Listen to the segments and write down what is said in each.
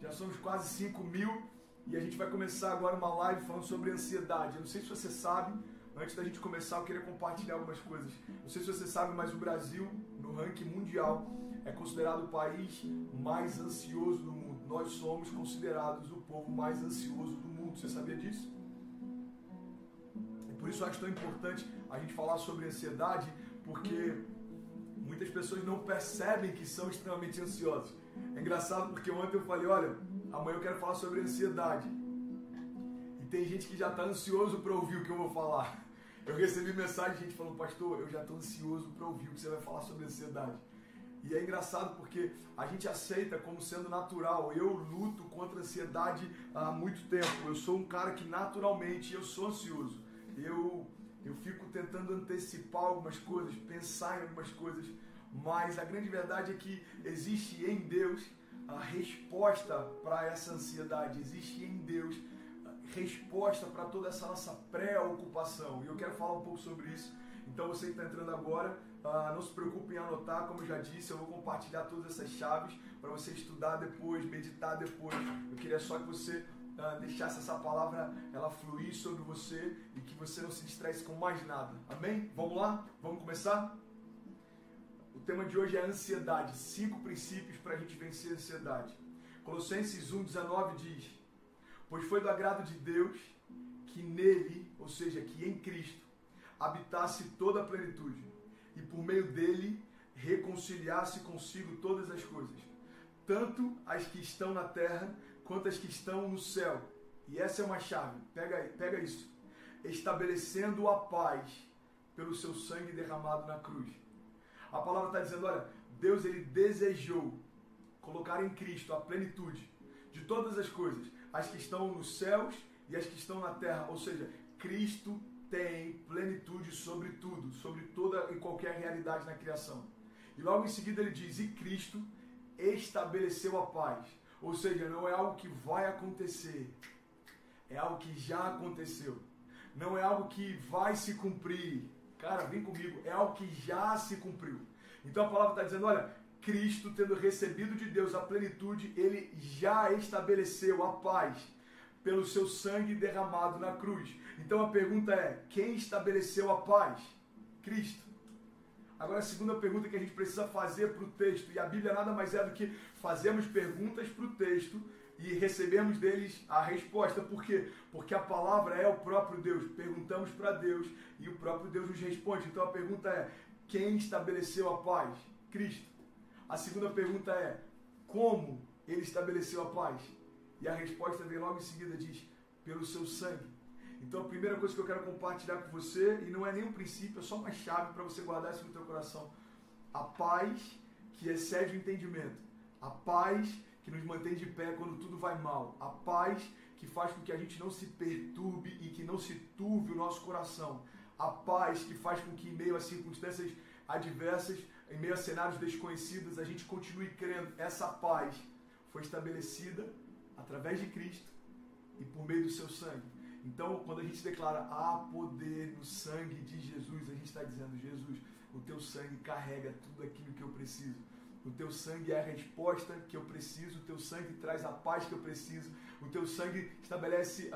Já somos quase 5.000 e a gente vai começar agora uma live falando sobre ansiedade. Eu não sei se você sabe, antes da gente começar eu queria compartilhar algumas coisas. Não sei se você sabe, mas o Brasil, no ranking mundial, é considerado o país mais ansioso do mundo. Nós somos considerados o povo mais ansioso do mundo. Você sabia disso? E por isso eu acho tão importante a gente falar sobre ansiedade, porque muitas pessoas não percebem que são extremamente ansiosas. É engraçado porque ontem eu falei, olha, amanhã eu quero falar sobre ansiedade. E tem gente que já está ansioso para ouvir o que eu vou falar. Eu recebi mensagem de gente falando, pastor, eu já estou ansioso para ouvir o que você vai falar sobre ansiedade. E é engraçado porque a gente aceita como sendo natural. Eu luto contra a ansiedade há muito tempo. Eu sou um cara que naturalmente eu sou ansioso. Eu fico tentando antecipar algumas coisas, pensar em algumas coisas, mas a grande verdade é que existe em Deus a resposta para essa ansiedade, existe em Deus a resposta para toda essa nossa preocupação. E eu quero falar um pouco sobre isso. Então você que está entrando agora, não se preocupe em anotar, como eu já disse, eu vou compartilhar todas essas chaves para você estudar depois, meditar depois. Eu queria só que você deixasse essa palavra ela fluir sobre você e que você não se distraísse com mais nada. Amém? Vamos lá? Vamos começar? O tema de hoje é ansiedade. 5 princípios para a gente vencer a ansiedade. Colossenses 1,19 diz: pois foi do agrado de Deus que nele, ou seja, que em Cristo, habitasse toda a plenitude e por meio dele reconciliasse consigo todas as coisas, tanto as que estão na terra quanto as que estão no céu. E essa é uma chave, pega isso. Estabelecendo a paz pelo seu sangue derramado na cruz. A palavra está dizendo, olha, Deus ele desejou colocar em Cristo a plenitude de todas as coisas, as que estão nos céus e as que estão na terra. Ou seja, Cristo tem plenitude sobre tudo, sobre toda e qualquer realidade na criação. E logo em seguida ele diz, e Cristo estabeleceu a paz. Ou seja, não é algo que vai acontecer, é algo que já aconteceu. Não é algo que vai se cumprir. Cara, vem comigo, é algo que já se cumpriu. Então a palavra está dizendo, olha, Cristo tendo recebido de Deus a plenitude, ele já estabeleceu a paz pelo seu sangue derramado na cruz. Então a pergunta é, quem estabeleceu a paz? Cristo. Agora a segunda pergunta que a gente precisa fazer para o texto, e a Bíblia nada mais é do que fazemos perguntas para o texto e recebemos deles a resposta. Por quê? Porque a palavra é o próprio Deus. Perguntamos para Deus e o próprio Deus nos responde. Então a pergunta é, quem estabeleceu a paz? Cristo. A segunda pergunta é, como ele estabeleceu a paz? E a resposta vem logo em seguida, diz, pelo seu sangue. Então a primeira coisa que eu quero compartilhar com você, e não é nenhum princípio, é só uma chave para você guardar isso no teu coração. A paz que excede o entendimento. A paz que nos mantém de pé quando tudo vai mal. A paz que faz com que a gente não se perturbe e que não se turve o nosso coração. A paz que faz com que em meio a circunstâncias adversas, em meio a cenários desconhecidos, a gente continue crendo. Essa paz foi estabelecida através de Cristo e por meio do seu sangue. Então, quando a gente declara, há poder no sangue de Jesus, a gente está dizendo, Jesus, o teu sangue carrega tudo aquilo que eu preciso. O teu sangue é a resposta que eu preciso, o teu sangue traz a paz que eu preciso, o teu sangue estabelece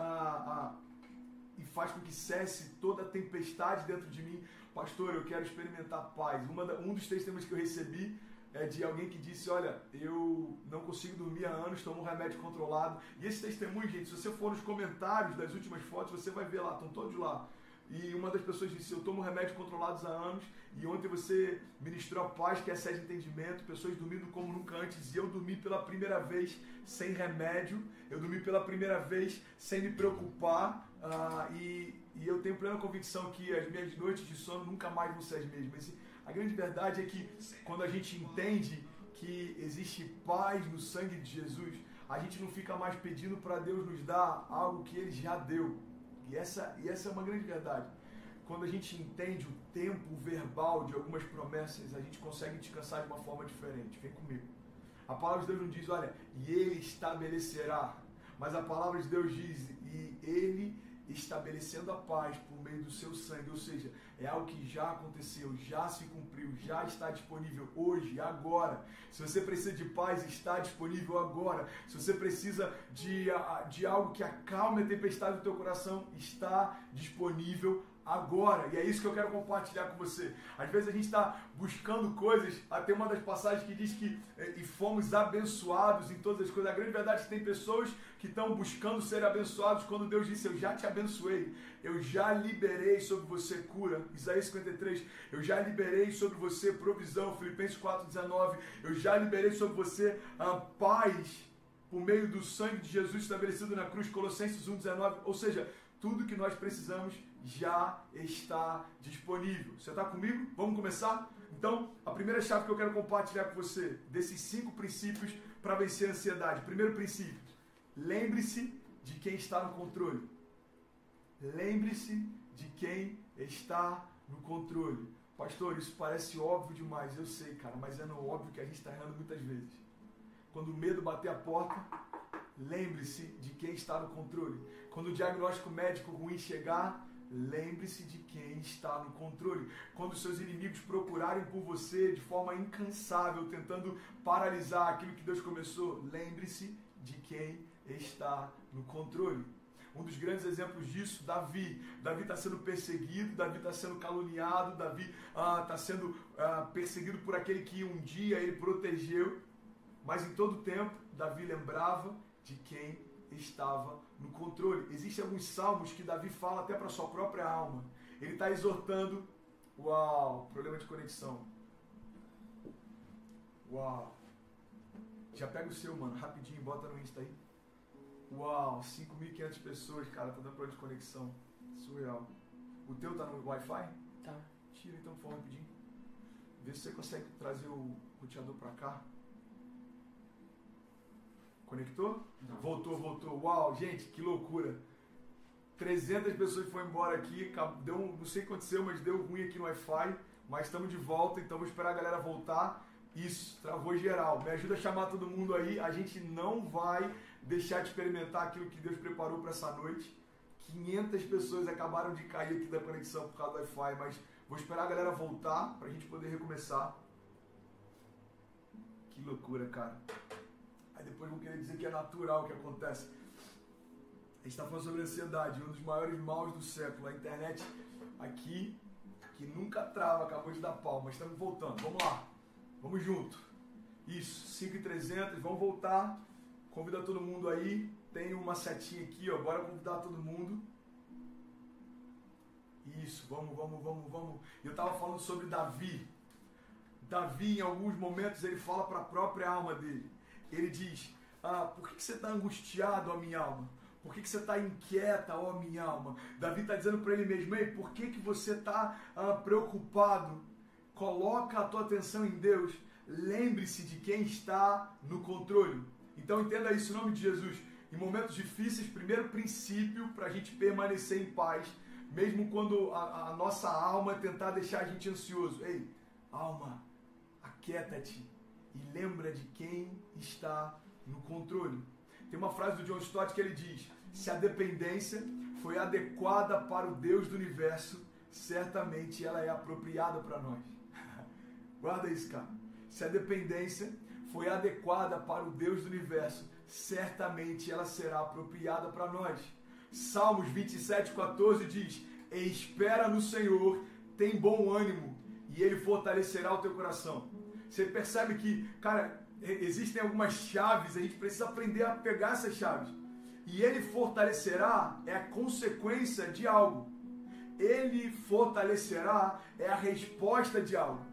e faz com que cesse toda a tempestade dentro de mim. Pastor, eu quero experimentar paz. Um dos testemunhos que eu recebi é de alguém que disse, olha, eu não consigo dormir há anos, tomo um remédio controlado. E esse testemunho, gente, se você for nos comentários das últimas fotos, você vai ver lá, estão todos lá. E uma das pessoas disse, eu tomo remédios controlados há anos, e ontem você ministrou a paz que excede entendimento, pessoas dormindo como nunca antes, e eu dormi pela primeira vez sem remédio, eu dormi pela primeira vez sem me preocupar, e eu tenho plena convicção que as minhas noites de sono nunca mais vão ser as mesmas. A grande verdade é que quando a gente entende que existe paz no sangue de Jesus, a gente não fica mais pedindo para Deus nos dar algo que Ele já deu. E essa é uma grande verdade. Quando a gente entende o tempo verbal de algumas promessas, a gente consegue descansar de uma forma diferente. Vem comigo. A palavra de Deus não diz, olha, e Ele estabelecerá. Mas a palavra de Deus diz, e Ele estabelecendo a paz por meio do seu sangue, ou seja, é algo que já aconteceu, já se cumpriu, já está disponível hoje, agora. Se você precisa de paz, está disponível agora. Se você precisa de algo que acalme a tempestade do teu coração, está disponível agora. E é isso que eu quero compartilhar com você. Às vezes a gente está buscando coisas, até uma das passagens que diz que e fomos abençoados em todas as coisas. A grande verdade é que tem pessoas que estão buscando ser abençoados quando Deus disse, eu já te abençoei, eu já liberei sobre você cura, Isaías 53, eu já liberei sobre você provisão, Filipenses 4,19, eu já liberei sobre você a paz por meio do sangue de Jesus estabelecido na cruz, Colossenses 1,19, ou seja, tudo que nós precisamos já está disponível. Você está comigo? Vamos começar? Então, a primeira chave que eu quero compartilhar com você, desses 5 princípios para vencer a ansiedade. Primeiro princípio, lembre-se de quem está no controle. Lembre-se de quem está no controle. Pastor, isso parece óbvio demais, eu sei, cara, mas é no óbvio que a gente está errando muitas vezes. Quando o medo bater a porta, lembre-se de quem está no controle. Quando o diagnóstico médico ruim chegar, lembre-se de quem está no controle. Quando seus inimigos procurarem por você de forma incansável, tentando paralisar aquilo que Deus começou, lembre-se de quem está no controle. Um dos grandes exemplos disso, Davi. Davi está sendo perseguido, Davi está sendo caluniado, Davi está sendo perseguido por aquele que um dia ele protegeu. Mas em todo tempo, Davi lembrava de quem estava no controle. Existem alguns salmos que Davi fala até para a sua própria alma. Ele está exortando. Uau, problema de conexão. Uau. Já pega o seu, mano, rapidinho, bota no Insta aí. Uau, 5.500 pessoas, cara, tá dando problema de conexão. Surreal. O teu tá no Wi-Fi? Tá. Tira então, por favor, rapidinho. Vê se você consegue trazer o roteador pra cá. Conectou? Não. Voltou. Uau, gente, que loucura. 300 pessoas foram embora aqui, não sei o que aconteceu, mas deu ruim aqui no Wi-Fi, mas estamos de volta, então vou esperar a galera voltar. Isso, travou geral. Me ajuda a chamar todo mundo aí, a gente não vai deixar de experimentar aquilo que Deus preparou para essa noite. 500 pessoas acabaram de cair aqui da conexão por causa do Wi-Fi, mas vou esperar a galera voltar para a gente poder recomeçar. Que loucura, cara. Aí depois vão querer dizer que é natural o que acontece. A gente está falando sobre ansiedade, um dos maiores maus do século. A internet aqui, que nunca trava, acabou de dar pau, mas estamos voltando. Vamos lá, vamos junto. Isso, 5.300, vamos voltar. Convida todo mundo aí. Tem uma setinha aqui, ó. Bora convidar todo mundo. Isso, vamos. Eu estava falando sobre Davi. Davi, em alguns momentos, ele fala para a própria alma dele. Ele diz, por que você está angustiado, ó minha alma? Por que você está inquieta, ó minha alma? Davi está dizendo para ele mesmo, ei, por que você está preocupado? Coloca a tua atenção em Deus. Lembre-se de quem está no controle. Então entenda isso em nome de Jesus. Em momentos difíceis, primeiro princípio para a gente permanecer em paz, mesmo quando a nossa alma tentar deixar a gente ansioso. Ei, alma, aquieta-te e lembra de quem está no controle. Tem uma frase do John Stott que ele diz, se a dependência foi adequada para o Deus do universo, certamente ela é apropriada para nós. Guarda isso, cara. Se a dependência foi adequada para o Deus do universo, certamente ela será apropriada para nós. Salmos 27:14 diz, espera no Senhor, tem bom ânimo, e Ele fortalecerá o teu coração. Você percebe que, cara, existem algumas chaves, a gente precisa aprender a pegar essas chaves. E Ele fortalecerá é a consequência de algo. Ele fortalecerá é a resposta de algo.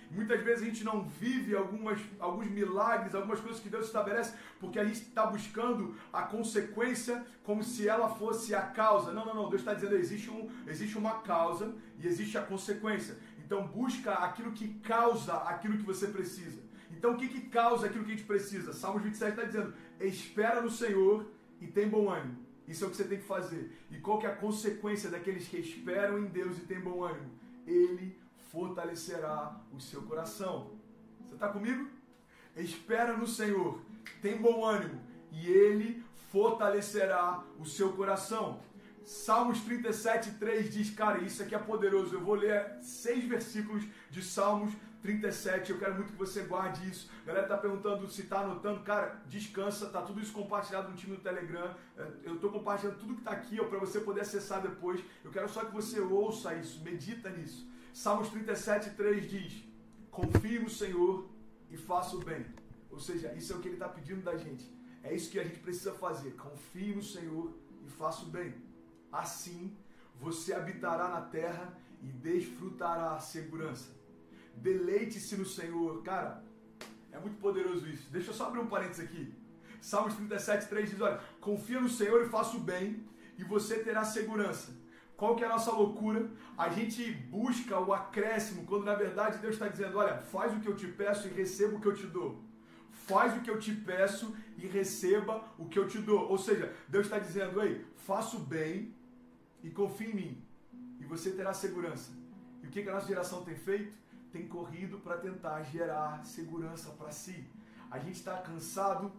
Muitas vezes a gente não vive alguns milagres, algumas coisas que Deus estabelece, porque a gente está buscando a consequência como se ela fosse a causa. Não. Deus está dizendo, existe uma causa e existe a consequência. Então busca aquilo que causa aquilo que você precisa. Então o que causa aquilo que a gente precisa? Salmos 27 está dizendo, espera no Senhor e tem bom ânimo. Isso é o que você tem que fazer. E qual que é a consequência daqueles que esperam em Deus e têm bom ânimo? Ele fortalecerá o seu coração. Você está comigo? Espera no Senhor, tem bom ânimo, e Ele fortalecerá o seu coração. Salmos 37:3 diz, cara, isso aqui é poderoso. Eu vou ler 6 versículos de Salmos 37. Eu quero muito que você guarde isso. A galera tá perguntando se tá anotando. Cara, descansa, tá tudo isso compartilhado no time do Telegram. Eu tô compartilhando tudo que tá aqui, ó, para você poder acessar depois. Eu quero só que você ouça isso, medita nisso. Salmos 37:3 diz: confie no Senhor e faça o bem. Ou seja, isso é o que ele está pedindo da gente. É isso que a gente precisa fazer. Confie no Senhor e faça o bem. Assim, você habitará na terra e desfrutará a segurança. Deleite-se no Senhor. Cara, é muito poderoso isso. Deixa eu só abrir um parênteses aqui. Salmos 37:3 diz, olha, confia no Senhor e faça o bem e você terá segurança. Qual que é a nossa loucura? A gente busca o acréscimo, quando na verdade Deus está dizendo, olha, faz o que eu te peço e receba o que eu te dou. Faz o que eu te peço e receba o que eu te dou. Ou seja, Deus está dizendo, ei, faça o bem e confie em mim. E você terá segurança. E o que a nossa geração tem feito? Tem corrido para tentar gerar segurança para si. A gente está cansado.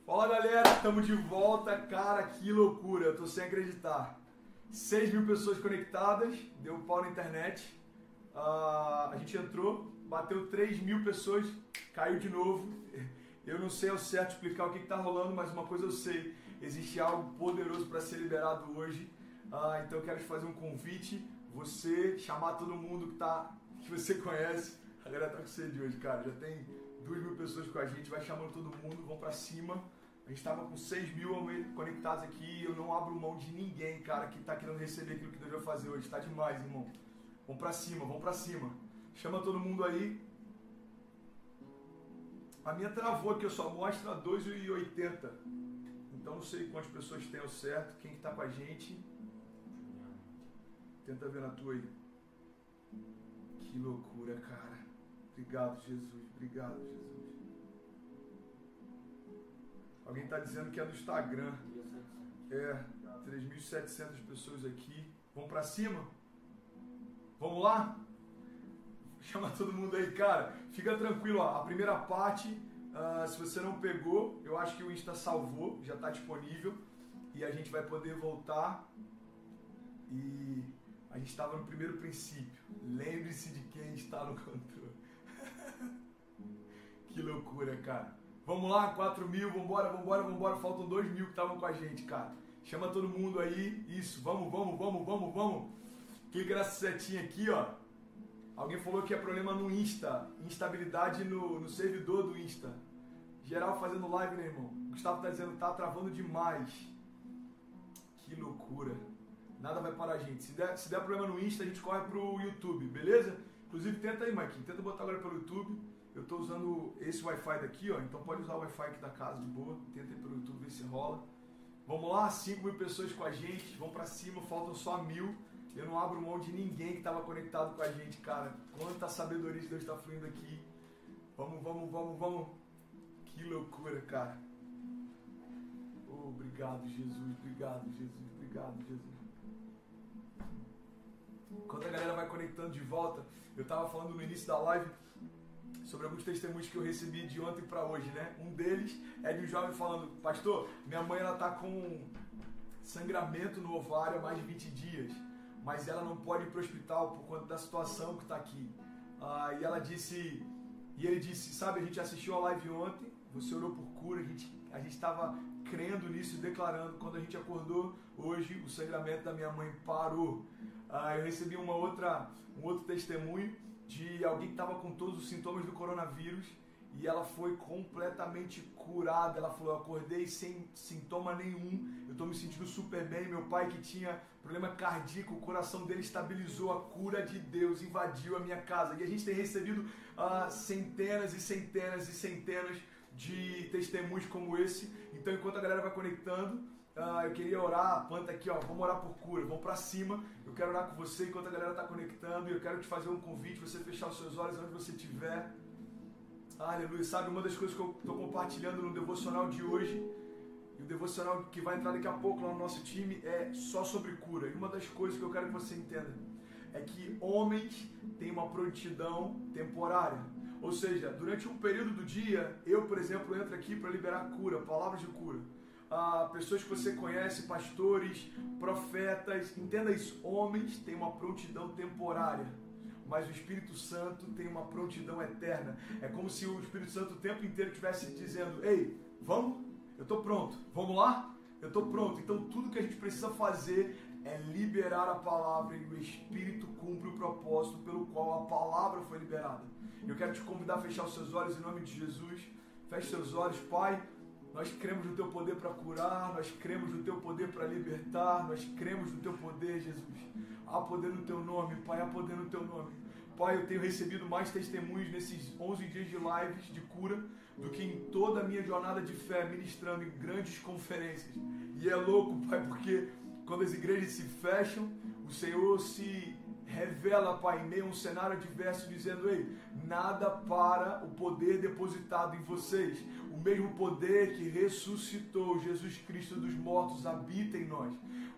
Fala galera, estamos de volta. Cara, que loucura, eu estou sem acreditar. 6.000 pessoas conectadas, deu pau na internet. A gente entrou, bateu 3.000 pessoas, caiu de novo. Eu não sei ao certo explicar o que está rolando, mas uma coisa eu sei, existe algo poderoso para ser liberado hoje. Então eu quero te fazer um convite, você chamar todo mundo que você conhece. A galera tá com sede hoje, cara, já tem 2.000 pessoas com a gente, vai chamando todo mundo, vamos para cima. A gente estava com 6.000 conectados aqui e eu não abro mão de ninguém, cara, que está querendo receber aquilo que Deus vai fazer hoje. Está demais, irmão. Vamos para cima, vamos para cima. Chama todo mundo aí. A minha travou aqui, eu só mostra 2,80. Então não sei quantas pessoas tem ao certo, quem que tá com a gente. Tenta ver na tua aí. Que loucura, cara. Obrigado, Jesus. Obrigado, Jesus. Alguém está dizendo que é do Instagram. 3.700 pessoas aqui. Vamos para cima? Vamos lá? Chama todo mundo aí, cara. Fica tranquilo, ó. A primeira parte, se você não pegou, eu acho que o Insta salvou, já está disponível. E a gente vai poder voltar. E a gente estava no primeiro princípio. Lembre-se de quem está no controle. Que loucura, cara. Vamos lá, 4.000, vambora. Faltam 2.000 que estavam com a gente, cara. Chama todo mundo aí. Isso, vamos. Clica nessa setinha aqui, ó. Alguém falou que é problema no Insta. Instabilidade no servidor do Insta. Geral fazendo live, né, irmão? O Gustavo tá dizendo que tá travando demais. Que loucura. Nada vai parar a gente. Se der problema no Insta, a gente corre pro YouTube, beleza? Inclusive, tenta aí, Mike. Tenta botar agora pelo YouTube. Eu estou usando esse Wi-Fi daqui, ó, então pode usar o Wi-Fi aqui da casa de boa. Tenta aí pelo YouTube ver se rola. Vamos lá, 5.000 pessoas com a gente, vamos pra cima, faltam só 1.000. Eu não abro mão de ninguém que estava conectado com a gente, cara. Quanta sabedoria de Deus está fluindo aqui. Vamos. Que loucura, cara. Oh, obrigado, Jesus. Obrigado, Jesus. Enquanto a galera vai conectando de volta, eu estava falando no início da live sobre alguns testemunhos que eu recebi de ontem para hoje, né? Um deles é de um jovem falando, pastor, minha mãe ela tá com sangramento no ovário há mais de 20 dias, mas ela não pode ir para o hospital por conta da situação que está aqui. E ele disse, sabe, a gente assistiu a live ontem, você orou por cura, a gente estava crendo nisso e declarando, quando a gente acordou hoje, o sangramento da minha mãe parou. Eu recebi um outro testemunho de alguém que estava com todos os sintomas do coronavírus e ela foi completamente curada. Ela falou, eu acordei sem sintoma nenhum, eu estou me sentindo super bem. Meu pai que tinha problema cardíaco, o coração dele estabilizou, a cura de Deus invadiu a minha casa. E a gente tem recebido centenas e centenas de testemunhos como esse. Então enquanto a galera vai conectando, eu queria orar, planta aqui, ó, vamos orar por cura, vamos pra cima. Eu quero orar com você enquanto a galera tá conectando. E eu quero te fazer um convite, você fechar os seus olhos onde você estiver. Aleluia. Sabe, uma das coisas que eu tô compartilhando no devocional de hoje, e o devocional que vai entrar daqui a pouco lá no nosso time, é só sobre cura. E uma das coisas que eu quero que você entenda é que homens têm uma prontidão temporária. Ou seja, durante um período do dia, eu, por exemplo, entro aqui para liberar cura, palavras de cura. pessoas que você conhece, pastores, profetas, entenda isso, homens têm uma prontidão temporária, mas o Espírito Santo tem uma prontidão eterna. É como se o Espírito Santo o tempo inteiro estivesse dizendo, ei, vamos? Eu estou pronto. Vamos lá? Eu estou pronto. Então tudo que a gente precisa fazer é liberar a palavra e o Espírito cumpre o propósito pelo qual a palavra foi liberada. Eu quero te convidar a fechar os seus olhos em nome de Jesus. Feche seus olhos, Pai. Nós cremos no Teu poder para curar, nós cremos no Teu poder para libertar, nós cremos no Teu poder, Jesus. Há poder no Teu nome, Pai, há poder no Teu nome. Pai, eu tenho recebido mais testemunhos nesses 11 dias de lives de cura do que em toda a minha jornada de fé, ministrando em grandes conferências. E é louco, Pai, porque quando as igrejas se fecham, o Senhor se revela, Pai, em meio a um cenário adverso, dizendo, ei, nada para o poder depositado em vocês. O mesmo poder que ressuscitou Jesus Cristo dos mortos habita em nós.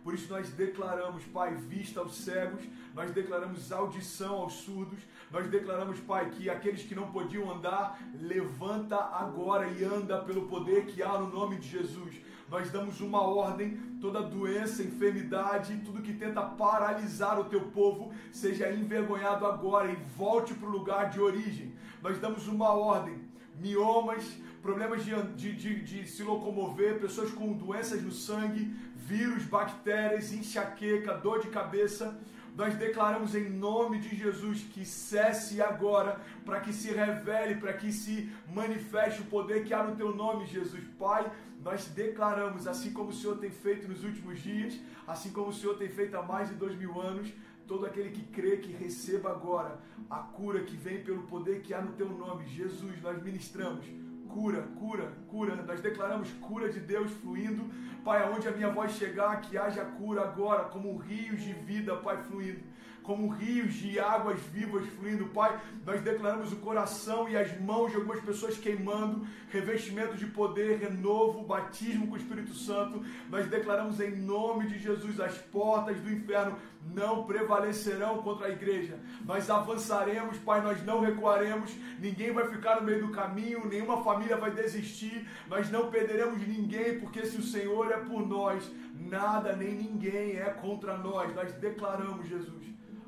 Por isso nós declaramos, Pai, vista aos cegos, nós declaramos audição aos surdos, nós declaramos, Pai, que aqueles que não podiam andar, levanta agora e anda pelo poder que há no nome de Jesus. Nós damos uma ordem, toda doença, enfermidade, tudo que tenta paralisar o teu povo, seja envergonhado agora e volte para o lugar de origem. Nós damos uma ordem, miomas, problemas de se locomover, pessoas com doenças no sangue, vírus, bactérias, enxaqueca, dor de cabeça. Nós declaramos em nome de Jesus que cesse agora, para que se revele, para que se manifeste o poder que há no teu nome, Jesus. Pai, nós declaramos, assim como o Senhor tem feito nos últimos dias, assim como o Senhor tem feito há mais de 2000 anos, todo aquele que crê, que receba agora a cura que vem pelo poder que há no teu nome. Jesus, nós ministramos cura, cura, cura. Nós declaramos cura de Deus fluindo. Pai, aonde a minha voz chegar, que haja cura agora, como rios de vida, Pai, fluindo. Como rios de águas vivas fluindo, Pai. Nós declaramos o coração e as mãos de algumas pessoas queimando, revestimento de poder, renovo, batismo com o Espírito Santo. Nós declaramos em nome de Jesus, as portas do inferno não prevalecerão contra a igreja. Nós avançaremos, Pai, nós não recuaremos, ninguém vai ficar no meio do caminho, nenhuma família vai desistir, nós não perderemos ninguém, porque se o Senhor é por nós, nada nem ninguém é contra nós. Nós declaramos, Jesus,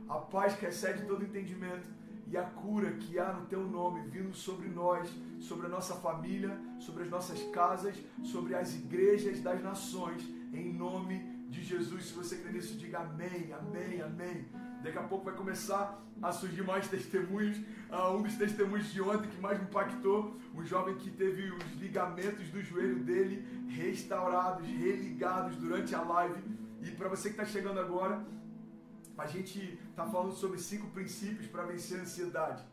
a paz que excede todo entendimento e a cura que há no Teu nome vindo sobre nós, sobre a nossa família, sobre as nossas casas, sobre as igrejas das nações, em nome de Jesus. Se você crê nisso, diga amém, amém, amém. Daqui a pouco vai começar a surgir mais testemunhos. Um dos testemunhos de ontem que mais me impactou, um jovem que teve os ligamentos do joelho dele restaurados, religados durante a live. E para você que está chegando agora, a gente está falando sobre 5 princípios para vencer a ansiedade.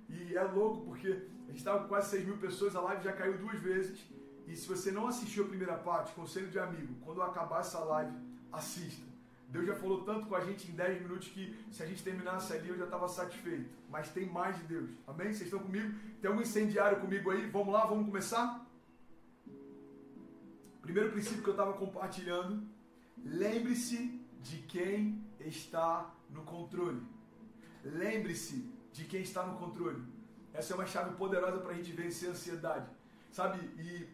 E é louco porque a gente estava com quase 6 mil pessoas, a live já caiu 2 vezes. E se você não assistiu a primeira parte, conselho de amigo, quando acabar essa live, assista. Deus já falou tanto com a gente em 10 minutos que se a gente terminasse ali eu já estava satisfeito. Mas tem mais de Deus. Amém? Vocês estão comigo? Tem algum incendiário comigo aí? Vamos lá, vamos começar? Primeiro princípio que eu estava compartilhando. Lembre-se de quem está no controle. Lembre-se de quem está no controle. Essa é uma chave poderosa para a gente vencer a ansiedade. Sabe? E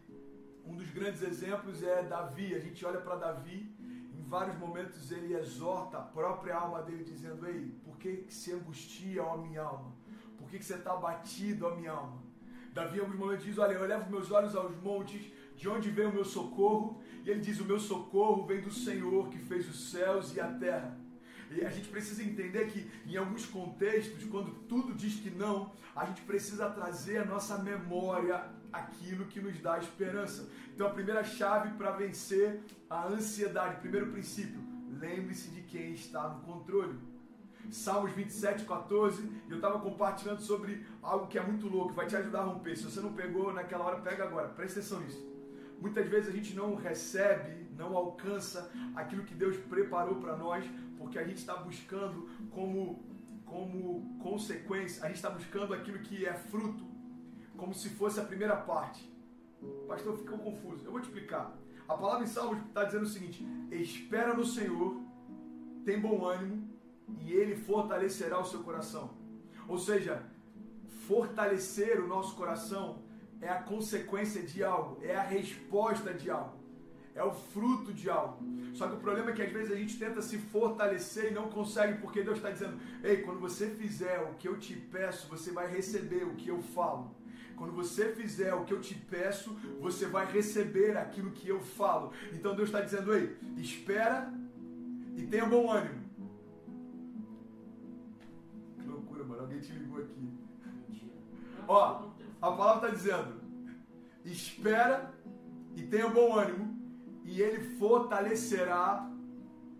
um dos grandes exemplos é Davi. A gente olha para Davi, em vários momentos ele exorta a própria alma dele, dizendo: ei, por que se angustia, ó minha alma? Por que você está abatido, ó minha alma? Davi em alguns momentos diz: olha, eu levo meus olhos aos montes, de onde vem o meu socorro? E ele diz: o meu socorro vem do Senhor que fez os céus e a terra. E a gente precisa entender que em alguns contextos, quando tudo diz que não, a gente precisa trazer à nossa memória aquilo que nos dá esperança. Então a primeira chave para vencer a ansiedade, primeiro princípio, lembre-se de quem está no controle. Salmos 27:14, eu estava compartilhando sobre algo que é muito louco, vai te ajudar a romper. Se você não pegou naquela hora, pega agora, presta atenção nisso. Muitas vezes a gente não recebe, não alcança aquilo que Deus preparou para nós, porque a gente está buscando como consequência, a gente está buscando aquilo que é fruto, como se fosse a primeira parte. O pastor ficou confuso, eu vou te explicar. A palavra em Salmos está dizendo o seguinte: espera no Senhor, tem bom ânimo, e Ele fortalecerá o seu coração. Ou seja, fortalecer o nosso coração é a consequência de algo, é a resposta de algo. é o fruto de algo. Só que o problema é que às vezes a gente tenta se fortalecer e não consegue, porque Deus está dizendo, ei, quando você fizer o que eu te peço, você vai receber o que eu falo. Quando você fizer o que eu te peço, você vai receber aquilo que eu falo. Então Deus está dizendo, ei, espera e tenha bom ânimo. Que loucura, mano, alguém te ligou aqui. Ó, a palavra está dizendo, espera e tenha bom ânimo, e ele fortalecerá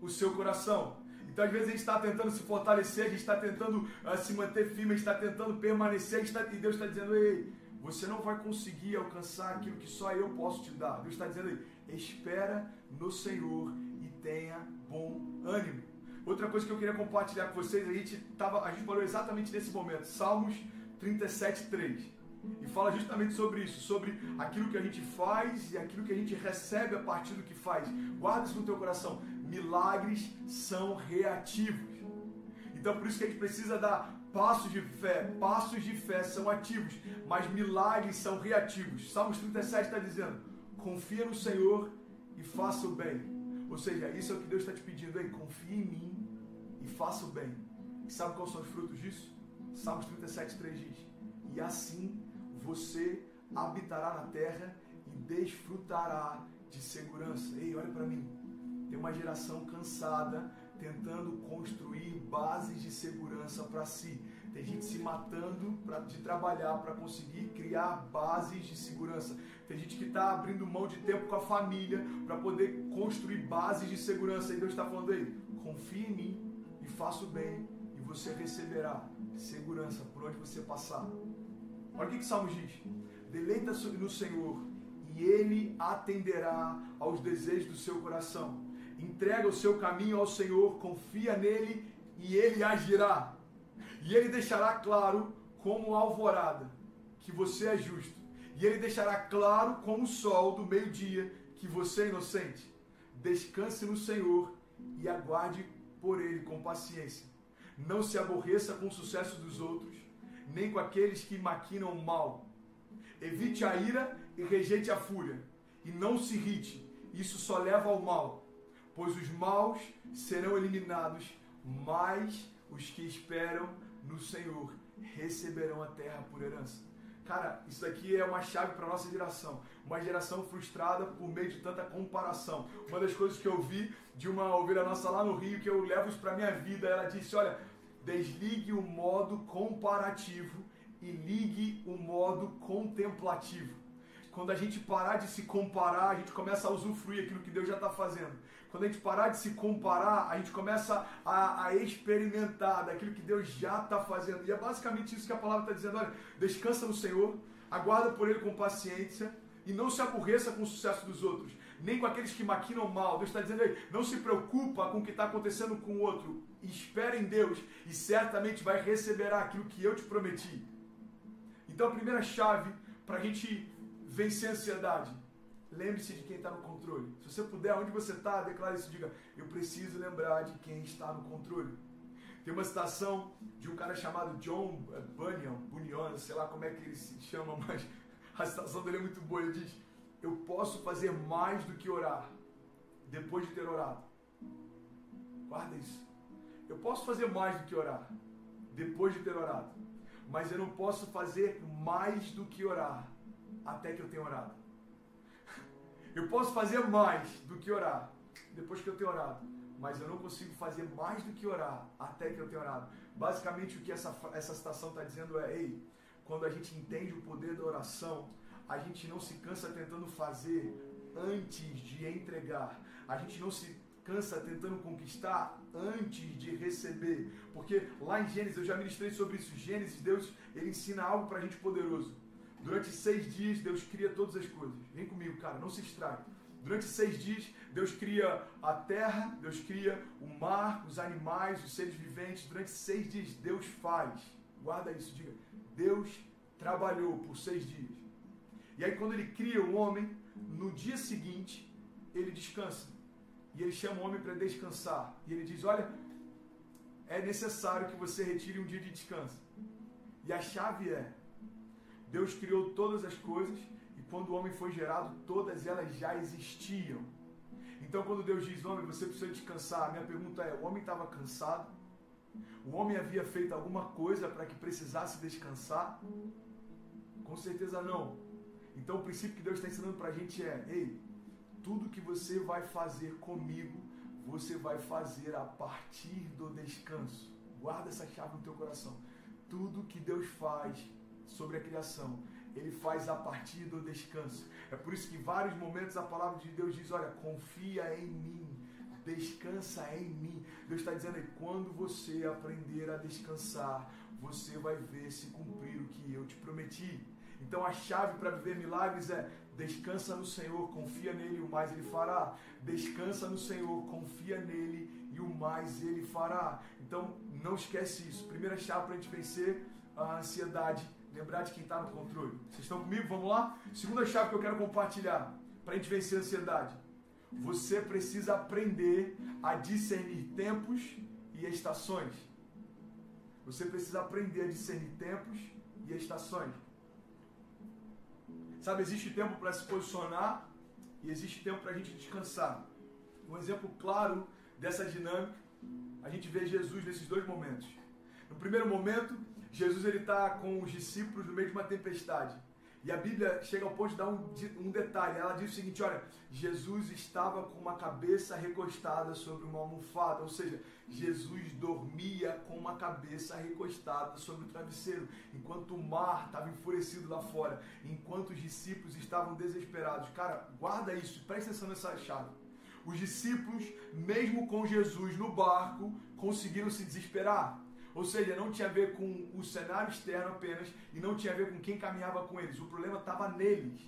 o seu coração. Então, às vezes, a gente está tentando se fortalecer, a gente está tentando se manter firme, a gente está tentando permanecer, e Deus está dizendo, ei, você não vai conseguir alcançar aquilo que só eu posso te dar. Deus está dizendo, ei, espera no Senhor e tenha bom ânimo. Outra coisa que eu queria compartilhar com vocês, a gente parou exatamente nesse momento, Salmos 37:3. E fala justamente sobre isso, sobre aquilo que a gente faz e aquilo que a gente recebe a partir do que faz. Guarda isso no teu coração. Milagres são reativos. Então por isso que a gente precisa dar passos de fé. Passos de fé são ativos, mas milagres são reativos. Salmos 37 está dizendo, confia no Senhor e faça o bem. Ou seja, isso é o que Deus está te pedindo. Ei, confia em mim e faça o bem. E sabe quais são os frutos disso? Salmos 37:3 diz, e assim você habitará na terra e desfrutará de segurança. Ei, olha para mim. Tem uma geração cansada tentando construir bases de segurança para si. Tem gente se matando de trabalhar para conseguir criar bases de segurança. Tem gente que está abrindo mão de tempo com a família para poder construir bases de segurança. E Deus está falando aí, confia em mim e faça o bem e você receberá segurança por onde você passar. Olha o que Salmos diz. Deleita-se no Senhor e Ele atenderá aos desejos do seu coração. Entrega o seu caminho ao Senhor, confia nele e Ele agirá. E Ele deixará claro como alvorada que você é justo. E Ele deixará claro como o sol do meio-dia que você é inocente. Descanse no Senhor e aguarde por Ele com paciência. Não se aborreça com o sucesso dos outros, nem com aqueles que maquinam o mal. Evite a ira e rejeite a fúria, e não se irrite, isso só leva ao mal, pois os maus serão eliminados, mas os que esperam no Senhor receberão a terra por herança. Cara, isso aqui é uma chave para a nossa geração, uma geração frustrada por meio de tanta comparação. Uma das coisas que eu vi de uma ovelha nossa lá no Rio, que eu levo isso para a minha vida, ela disse, olha, desligue o modo comparativo e ligue o modo contemplativo. Quando a gente parar de se comparar, a gente começa a usufruir aquilo que Deus já está fazendo. Quando a gente parar de se comparar, a gente começa a experimentar daquilo que Deus já está fazendo. E é basicamente isso que a palavra está dizendo. Olha, descansa no Senhor, aguarda por Ele com paciência e não se aborreça com o sucesso dos outros, nem com aqueles que maquinam mal. Deus está dizendo aí, não se preocupa com o que está acontecendo com o outro. Espera em Deus e certamente vai receber aquilo que eu te prometi. Então a primeira chave para a gente vencer a ansiedade, lembre-se de quem está no controle. Se você puder, onde você está, declare isso, diga, eu preciso lembrar de quem está no controle. Tem uma citação de um cara chamado John Bunyan, sei lá como é que ele se chama, mas a citação dele é muito boa. Ele diz, eu posso fazer mais do que orar depois de ter orado. Guarda isso. Eu posso fazer mais do que orar depois de ter orado, mas eu não posso fazer mais do que orar até que eu tenha orado. Eu posso fazer mais do que orar depois que eu tenho orado, mas eu não consigo fazer mais do que orar até que eu tenha orado. Basicamente o que essa citação está dizendo é, ei, quando a gente entende o poder da oração, a gente não se cansa tentando fazer antes de entregar. A gente não se cansa tentando conquistar antes de receber. Porque lá em Gênesis, eu já ministrei sobre isso. Gênesis, Deus, Ele ensina algo pra gente poderoso. Durante 6 dias, Deus cria todas as coisas. Vem comigo, cara, não se estrague. Durante 6 dias, Deus cria a terra, Deus cria o mar, os animais, os seres viventes. Durante 6 dias, Deus faz. Guarda isso, diga. Deus trabalhou por 6 dias. E aí, quando Ele cria o homem, no dia seguinte, Ele descansa. E Ele chama o homem para descansar. E Ele diz, olha, é necessário que você retire um dia de descanso. E a chave é, Deus criou todas as coisas e quando o homem foi gerado, todas elas já existiam. Então quando Deus diz, homem, você precisa descansar, a minha pergunta é, o homem estava cansado? O homem havia feito alguma coisa para que precisasse descansar? Com certeza não. Então o princípio que Deus está ensinando para a gente é, ei, tudo que você vai fazer comigo, você vai fazer a partir do descanso. Guarda essa chave no teu coração. Tudo que Deus faz sobre a criação, Ele faz a partir do descanso. É por isso que em vários momentos a palavra de Deus diz, olha, confia em mim, descansa em mim. Deus está dizendo aí, quando você aprender a descansar, você vai ver se cumprir o que eu te prometi. Então a chave para viver milagres é descansa no Senhor, confia nele e o mais Ele fará. Descansa no Senhor, confia nele e o mais Ele fará. Então não esquece isso. Primeira chave para a gente vencer a ansiedade, lembrar de quem está no controle. Vocês estão comigo? Vamos lá? Segunda chave que eu quero compartilhar para a gente vencer a ansiedade. Você precisa aprender a discernir tempos e estações. Você precisa aprender a discernir tempos e estações. Sabe, existe tempo para se posicionar e existe tempo para a gente descansar. Um exemplo claro dessa dinâmica, a gente vê Jesus nesses dois momentos. No primeiro momento, Jesus está com os discípulos no meio de uma tempestade. E a Bíblia chega ao ponto de dar um detalhe. Ela diz o seguinte, olha, Jesus estava com uma cabeça recostada sobre uma almofada, ou seja, Jesus dormia com uma cabeça recostada sobre o travesseiro, enquanto o mar estava enfurecido lá fora, enquanto os discípulos estavam desesperados. Cara, guarda isso, presta atenção nessa chave. Os discípulos, mesmo com Jesus no barco, conseguiram se desesperar. Ou seja, não tinha a ver com o cenário externo apenas e não tinha a ver com quem caminhava com eles. O problema estava neles.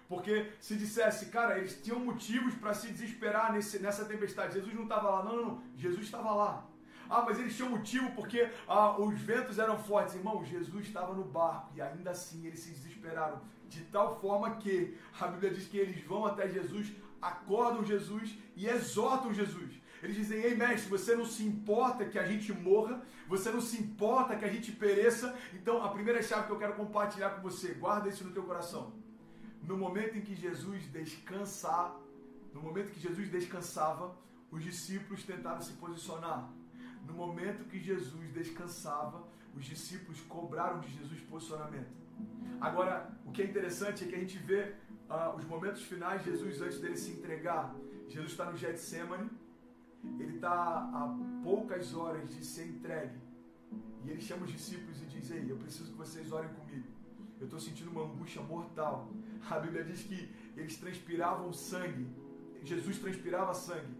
Porque se dissesse, cara, eles tinham motivos para se desesperar nessa tempestade. Jesus não estava lá. Não. Jesus estava lá. Ah, mas eles tinham motivo porque os ventos eram fortes. Irmão, Jesus estava no barco e ainda assim eles se desesperaram. De tal forma que a Bíblia diz que eles vão até Jesus, acordam Jesus e exortam Jesus. Eles dizem, ei mestre, você não se importa que a gente morra, você não se importa que a gente pereça. Então a primeira chave que eu quero compartilhar com você, guarda isso no teu coração. No momento em que Jesus descansava, os discípulos tentaram se posicionar. No momento que Jesus descansava, os discípulos cobraram de Jesus posicionamento. Agora, o que é interessante é que a gente vê os momentos finais de Jesus antes dele se entregar. Jesus está no Getsemane. Ele está a poucas horas de ser entregue. E ele chama os discípulos e diz, ei, eu preciso que vocês orem comigo. Eu estou sentindo uma angústia mortal. A Bíblia diz que eles transpiravam sangue. Jesus transpirava sangue.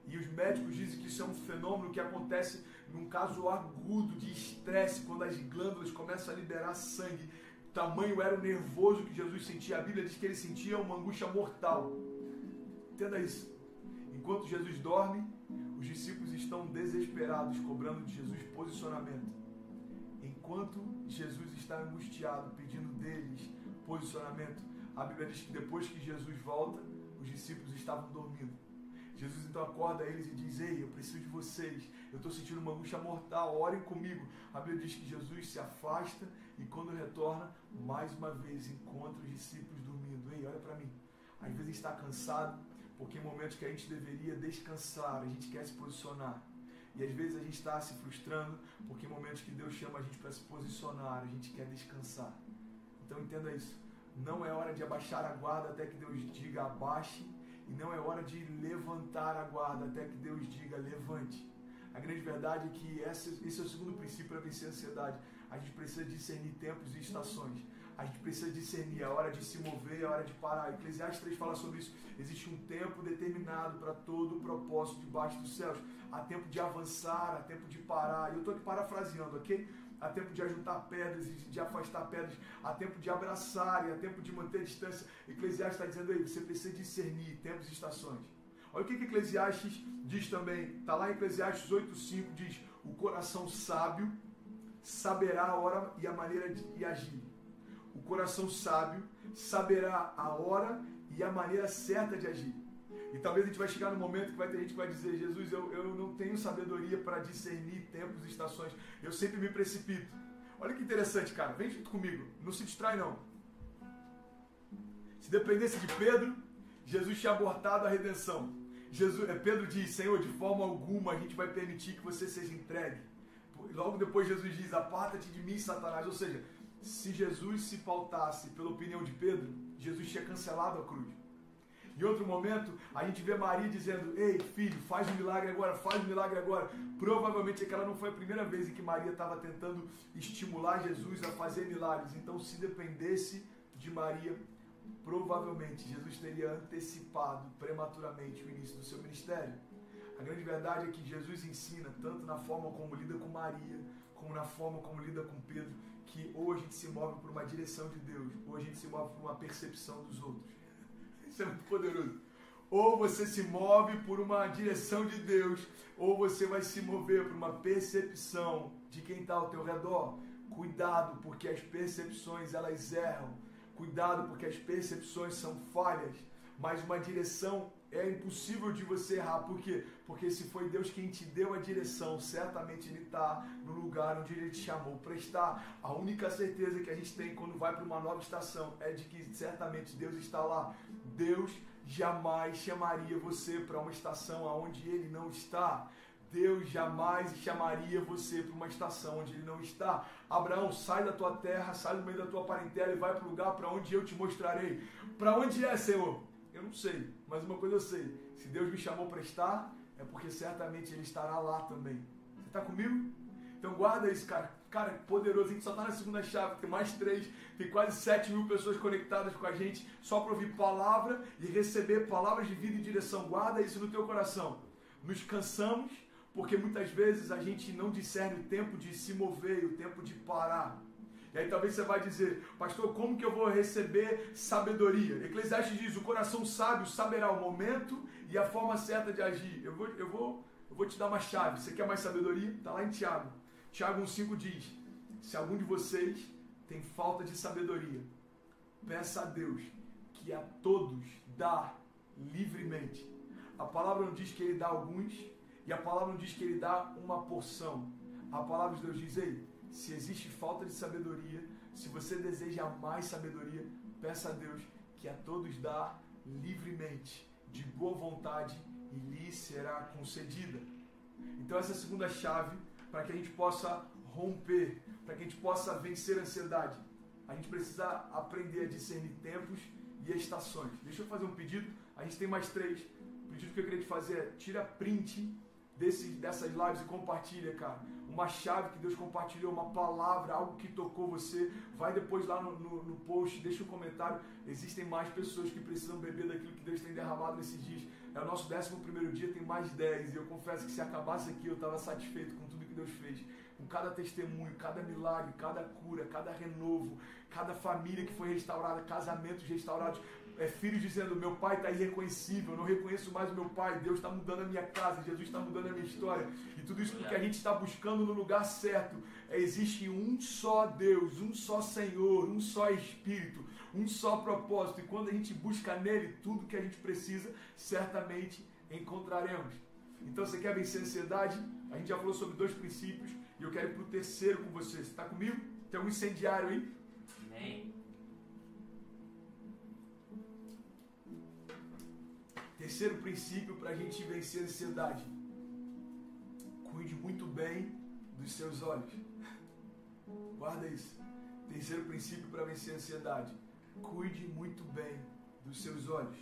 E os médicos dizem que isso é um fenômeno que acontece num caso agudo de estresse, quando as glândulas começam a liberar sangue. Tamanho era o nervoso que Jesus sentia. A Bíblia diz que ele sentia uma angústia mortal. Entenda isso. Enquanto Jesus dorme, os discípulos estão desesperados, cobrando de Jesus posicionamento. Enquanto Jesus está angustiado, pedindo deles posicionamento, a Bíblia diz que depois que Jesus volta, os discípulos estavam dormindo. Jesus então acorda eles e diz, ei, eu preciso de vocês, eu estou sentindo uma angústia mortal, orem comigo. A Bíblia diz que Jesus se afasta e quando retorna, mais uma vez encontra os discípulos dormindo. Ei, olha para mim, às vezes a gente está cansado, porque em momentos que a gente deveria descansar, a gente quer se posicionar. E às vezes a gente está se frustrando, porque em momentos que Deus chama a gente para se posicionar, a gente quer descansar. Então entenda isso. Não é hora de abaixar a guarda até que Deus diga abaixe, e não é hora de levantar a guarda até que Deus diga levante. A grande verdade é que esse é o segundo princípio para vencer a ansiedade. A gente precisa discernir tempos e estações. A gente precisa discernir a hora de se mover e a hora de parar. Eclesiastes 3 fala sobre isso. Existe um tempo determinado para todo o propósito debaixo dos céus. Há tempo de avançar, há tempo de parar. Eu estou aqui parafraseando, ok? Há tempo de ajuntar pedras e de afastar pedras. Há tempo de abraçar e há tempo de manter a distância. Eclesiastes está dizendo aí, você precisa discernir tempos e estações. Olha o que Eclesiastes diz também. Está lá em Eclesiastes 8:5, diz, o coração sábio saberá a hora e a maneira de agir. O coração sábio saberá a hora e a maneira certa de agir. E talvez a gente vai chegar no momento que vai ter gente que vai dizer, Jesus, eu não tenho sabedoria para discernir tempos e estações. Eu sempre me precipito. Olha que interessante, cara. Vem junto comigo. Não se distrai, não. Se dependesse de Pedro, Jesus tinha abortado a redenção. Pedro diz, Senhor, de forma alguma a gente vai permitir que você seja entregue. Logo depois Jesus diz, aparta-te de mim, Satanás. Ou seja, se Jesus se pautasse pela opinião de Pedro, Jesus tinha cancelado a cruz. Em outro momento, a gente vê Maria dizendo, ei, filho, faz um milagre agora, faz um milagre agora. Provavelmente aquela não foi a primeira vez em que Maria estava tentando estimular Jesus a fazer milagres. Então, se dependesse de Maria, provavelmente Jesus teria antecipado prematuramente o início do seu ministério. A grande verdade é que Jesus ensina, tanto na forma como lida com Maria, como na forma como lida com Pedro, que ou a gente se move por uma direção de Deus, ou a gente se move por uma percepção dos outros. Isso é muito poderoso. Ou você se move por uma direção de Deus, ou você vai se mover por uma percepção de quem está ao teu redor. Cuidado, porque as percepções elas erram. Cuidado, porque as percepções são falhas. Mas uma direção é impossível de você errar. Por quê? Porque se foi Deus quem te deu a direção, certamente Ele está no lugar onde Ele te chamou para estar. A única certeza que a gente tem quando vai para uma nova estação é de que certamente Deus está lá. Deus jamais chamaria você para uma estação onde Ele não está. Deus jamais chamaria você para uma estação onde Ele não está. Abraão, sai da tua terra, sai do meio da tua parentela e vai para o lugar para onde eu te mostrarei. Para onde é, Senhor? Eu não sei, mas uma coisa eu sei. Se Deus me chamou para estar, é porque certamente Ele estará lá também. Você está comigo? Então guarda isso, cara. Cara, poderoso. A gente só está na segunda chave, tem mais 3. Tem quase 7.000 pessoas conectadas com a gente só para ouvir palavra e receber palavras de vida e direção. Guarda isso no teu coração. Nos cansamos porque muitas vezes a gente não discerne o tempo de se mover e o tempo de parar. E aí talvez você vai dizer, pastor, como que eu vou receber sabedoria? Eclesiastes diz, o coração sábio saberá o momento e a forma certa de agir. Eu vou te dar uma chave. Você quer mais sabedoria? Está lá em Tiago. Tiago 1,5 diz, se algum de vocês tem falta de sabedoria, peça a Deus que a todos dá livremente. A palavra não diz que Ele dá alguns e a palavra não diz que Ele dá uma porção. A palavra de Deus diz, ei, se existe falta de sabedoria, se você deseja mais sabedoria, peça a Deus que a todos dá livremente, de boa vontade, e lhe será concedida. Então essa é a segunda chave para que a gente possa romper, para que a gente possa vencer a ansiedade. A gente precisa aprender a discernir tempos e estações. Deixa eu fazer um pedido, a gente tem mais 3. O pedido que eu queria te fazer é, tira print dessas lives e compartilha, cara. Uma chave que Deus compartilhou, uma palavra, algo que tocou você. Vai depois lá no post, deixa um comentário. Existem mais pessoas que precisam beber daquilo que Deus tem derramado nesses dias. É o nosso 11º dia, tem mais 10. E eu confesso que se acabasse aqui, eu estava satisfeito com tudo que Deus fez. Com cada testemunho, cada milagre, cada cura, cada renovo, cada família que foi restaurada, casamentos restaurados. Filhos dizendo, meu pai está irreconhecível, eu não reconheço mais o meu pai, Deus está mudando a minha casa, Jesus está mudando a minha história. E tudo isso porque a gente está buscando no lugar certo. Existe um só Deus, um só Senhor, um só Espírito, um só propósito. E quando a gente busca nele tudo que a gente precisa, certamente encontraremos. Então você quer vencer a ansiedade? A gente já falou sobre 2 princípios e eu quero ir para o 3º com você. Você está comigo? Tem algum incendiário aí? Amém. 3º princípio para a gente vencer a ansiedade. Cuide muito bem dos seus olhos. Guarda isso. 3º princípio para vencer a ansiedade. Cuide muito bem dos seus olhos.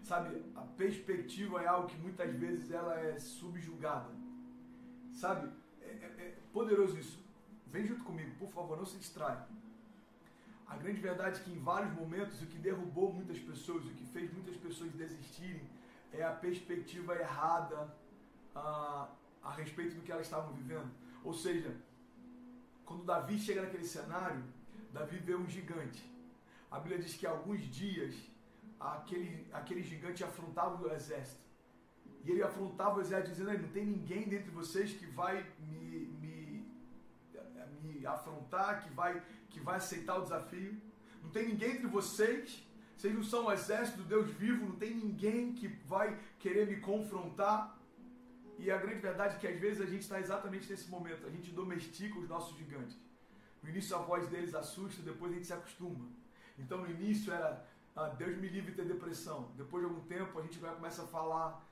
Sabe, a perspectiva é algo que muitas vezes ela é subjugada. Sabe, é poderoso isso. Vem junto comigo, por favor, não se distraia. A grande verdade é que em vários momentos o que derrubou muitas pessoas, o que fez muitas pessoas desistirem é a perspectiva errada a respeito do que elas estavam vivendo. Ou seja, quando Davi chega naquele cenário, Davi vê um gigante. A Bíblia diz que há alguns dias aquele gigante afrontava o exército. E ele afrontava o exército dizendo, não tem ninguém dentre vocês que vai me afrontar, que vai aceitar o desafio. Não tem ninguém entre vocês não são o exército do Deus vivo, não tem ninguém que vai querer me confrontar. E a grande verdade é que às vezes a gente está exatamente nesse momento, a gente domestica os nossos gigantes. No início a voz deles assusta, depois a gente se acostuma. Então no início era Deus me livre de ter depressão. Depois de algum tempo a gente começa a falar,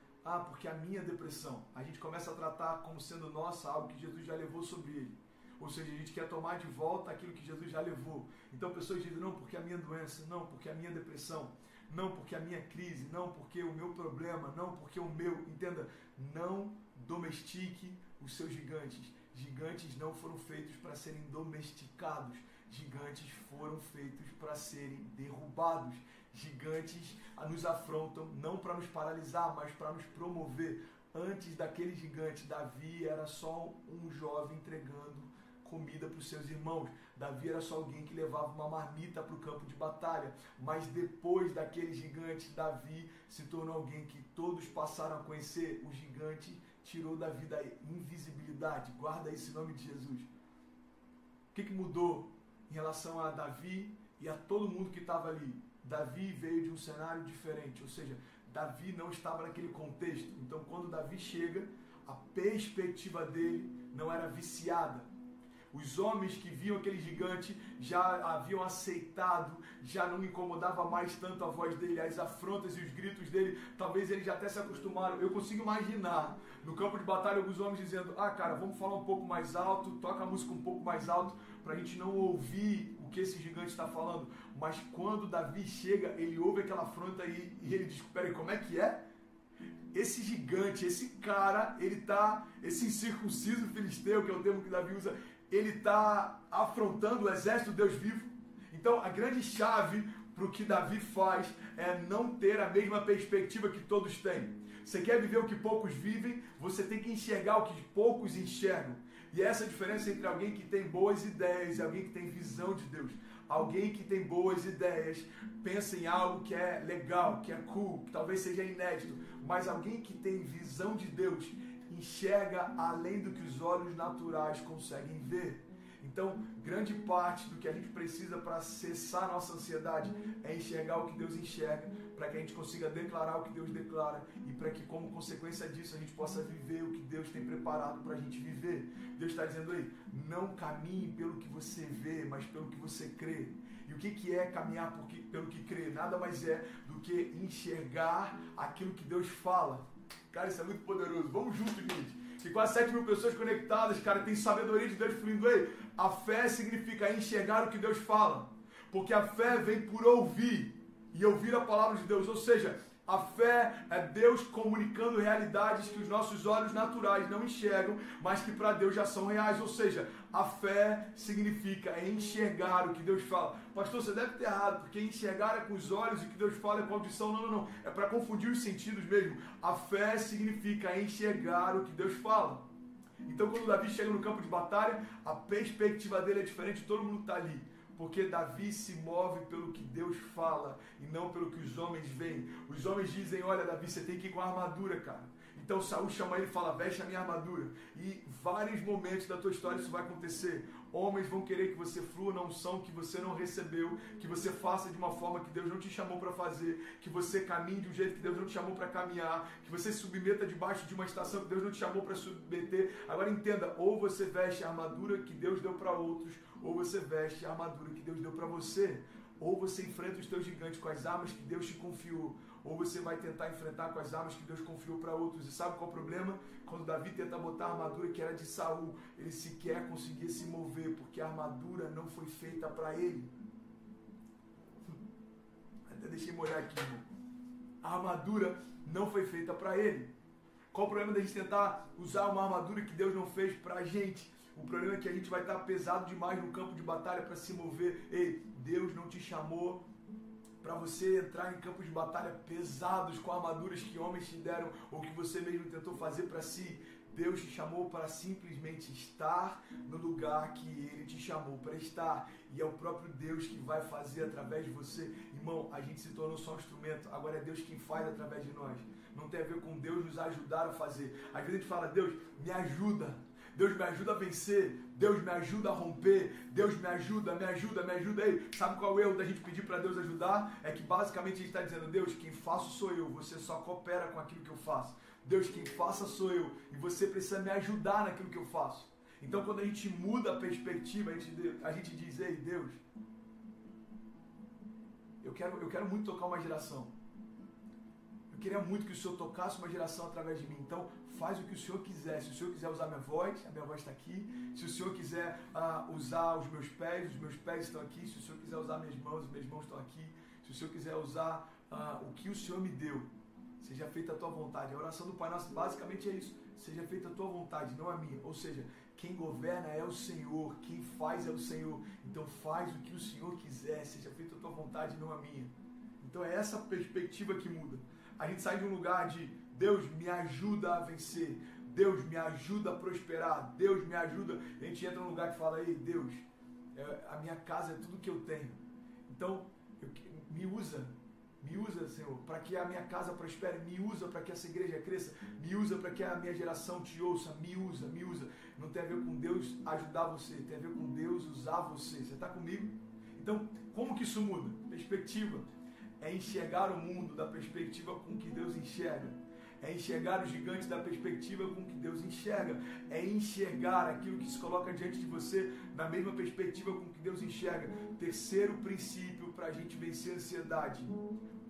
porque a minha depressão. A gente começa a tratar como sendo nossa algo que Jesus já levou sobre ele. Ou seja, a gente quer tomar de volta aquilo que Jesus já levou. Então pessoas dizem, não, porque a minha doença, não, porque a minha depressão, não, porque a minha crise, não, porque o meu problema, não, porque o meu... Entenda, não domestique os seus gigantes. Gigantes não foram feitos para serem domesticados. Gigantes foram feitos para serem derrubados. Gigantes nos afrontam não para nos paralisar, mas para nos promover. Antes daquele gigante, Davi era só um jovem entregando comida para os seus irmãos. Davi era só alguém que levava uma marmita para o campo de batalha. Mas depois daquele gigante, Davi se tornou alguém que todos passaram a conhecer. O gigante tirou Davi da invisibilidade. Guarda esse nome de Jesus. O que mudou em relação a Davi e a todo mundo que estava ali? Davi veio de um cenário diferente, ou seja, Davi não estava naquele contexto. Então, quando Davi chega, a perspectiva dele não era viciada. Os homens que viam aquele gigante já haviam aceitado, já não incomodava mais tanto a voz dele, as afrontas e os gritos dele, talvez eles já até se acostumaram. Eu consigo imaginar no campo de batalha alguns homens dizendo, cara, vamos falar um pouco mais alto, toca a música um pouco mais alto, para a gente não ouvir o que esse gigante está falando. Mas quando Davi chega, ele ouve aquela afronta e ele diz, peraí, como é que é? Esse gigante, esse cara, esse incircunciso filisteu, que é o termo que Davi usa, ele está afrontando o exército do Deus vivo. Então a grande chave para o que Davi faz é não ter a mesma perspectiva que todos têm. Você quer viver o que poucos vivem, você tem que enxergar o que poucos enxergam. E essa é a diferença entre alguém que tem boas ideias e alguém que tem visão de Deus. Alguém que tem boas ideias, pensa em algo que é legal, que é cool, que talvez seja inédito. Mas alguém que tem visão de Deus enxerga além do que os olhos naturais conseguem ver. Então, grande parte do que a gente precisa para cessar nossa ansiedade é enxergar o que Deus enxerga, para que a gente consiga declarar o que Deus declara e para que, como consequência disso, a gente possa viver o que Deus tem preparado para a gente viver. Deus está dizendo aí, não caminhe pelo que você vê, mas pelo que você crê. E o que é caminhar pelo que crê? Nada mais é do que enxergar aquilo que Deus fala. Cara, isso é muito poderoso. Vamos juntos, gente. E quase 7 mil pessoas conectadas, cara, tem sabedoria de Deus fluindo aí. A fé significa enxergar o que Deus fala. Porque a fé vem por ouvir. E ouvir a palavra de Deus. Ou seja, a fé é Deus comunicando realidades que os nossos olhos naturais não enxergam, mas que para Deus já são reais. Ou seja, a fé significa enxergar o que Deus fala. Pastor, você deve ter errado, porque enxergar é com os olhos e o que Deus fala é com a audição. Não. É para confundir os sentidos mesmo. A fé significa enxergar o que Deus fala. Então, quando Davi chega no campo de batalha, a perspectiva dele é diferente de todo mundo que está ali. Porque Davi se move pelo que Deus fala e não pelo que os homens veem. Os homens dizem, olha Davi, você tem que ir com a armadura, cara. Então Saul chama ele e fala, veste a minha armadura. E vários momentos da tua história isso vai acontecer. Homens vão querer que você flua na unção que você não recebeu, que você faça de uma forma que Deus não te chamou para fazer, que você caminhe de um jeito que Deus não te chamou para caminhar, que você se submeta debaixo de uma estação que Deus não te chamou para submeter. Agora entenda, ou você veste a armadura que Deus deu para outros, ou você veste a armadura que Deus deu para você. Ou você enfrenta os teus gigantes com as armas que Deus te confiou, ou você vai tentar enfrentar com as armas que Deus confiou para outros. E sabe qual é o problema? Quando Davi tenta botar a armadura que era de Saul, ele sequer conseguia se mover, porque a armadura não foi feita para ele. Até deixei molhar aqui, irmão. A armadura não foi feita para ele. Qual o problema da gente tentar usar uma armadura que Deus não fez para a gente? O problema é que a gente vai estar pesado demais no campo de batalha para se mover. Ei, Deus não te chamou para você entrar em campos de batalha pesados com armaduras que homens te deram ou que você mesmo tentou fazer para si. Deus te chamou para simplesmente estar no lugar que Ele te chamou para estar. E é o próprio Deus que vai fazer através de você. Irmão, a gente se tornou só um instrumento. Agora é Deus quem faz através de nós. Não tem a ver com Deus nos ajudar a fazer. Às vezes a gente fala, Deus, me ajuda. Deus me ajuda a vencer, Deus me ajuda a romper, Deus me ajuda aí. Sabe qual é o erro da gente pedir para Deus ajudar? É que basicamente a gente está dizendo, Deus, quem faço sou eu, você só coopera com aquilo que eu faço. Deus, quem faça sou eu, e você precisa me ajudar naquilo que eu faço. Então quando a gente muda a perspectiva, a gente diz, ei Deus, eu quero muito tocar uma geração. Eu queria muito que o Senhor tocasse uma geração através de mim. Então, faz o que o Senhor quiser. Se o Senhor quiser usar minha voz, a minha voz está aqui. Se o Senhor quiser usar os meus pés estão aqui. Se o Senhor quiser usar minhas mãos estão aqui. Se o Senhor quiser usar o que o Senhor me deu, seja feita a tua vontade. A oração do Pai Nosso basicamente é isso. Seja feita a tua vontade, não a minha. Ou seja, quem governa é o Senhor, quem faz é o Senhor. Então faz o que o Senhor quiser, seja feita a tua vontade, não a minha. Então é essa perspectiva que muda. A gente sai de um lugar de Deus me ajuda a vencer, Deus me ajuda a prosperar, Deus me ajuda. A gente entra num lugar que fala, ei Deus, a minha casa é tudo que eu tenho. Então, me usa, Senhor, para que a minha casa prospere, me usa para que essa igreja cresça, me usa para que a minha geração te ouça, me usa. Não tem a ver com Deus ajudar você, tem a ver com Deus usar você. Você está comigo? Então, como que isso muda? Perspectiva. É enxergar o mundo da perspectiva com que Deus enxerga. É enxergar os gigantes da perspectiva com que Deus enxerga. É enxergar aquilo que se coloca diante de você na mesma perspectiva com que Deus enxerga. Terceiro princípio para a gente vencer a ansiedade.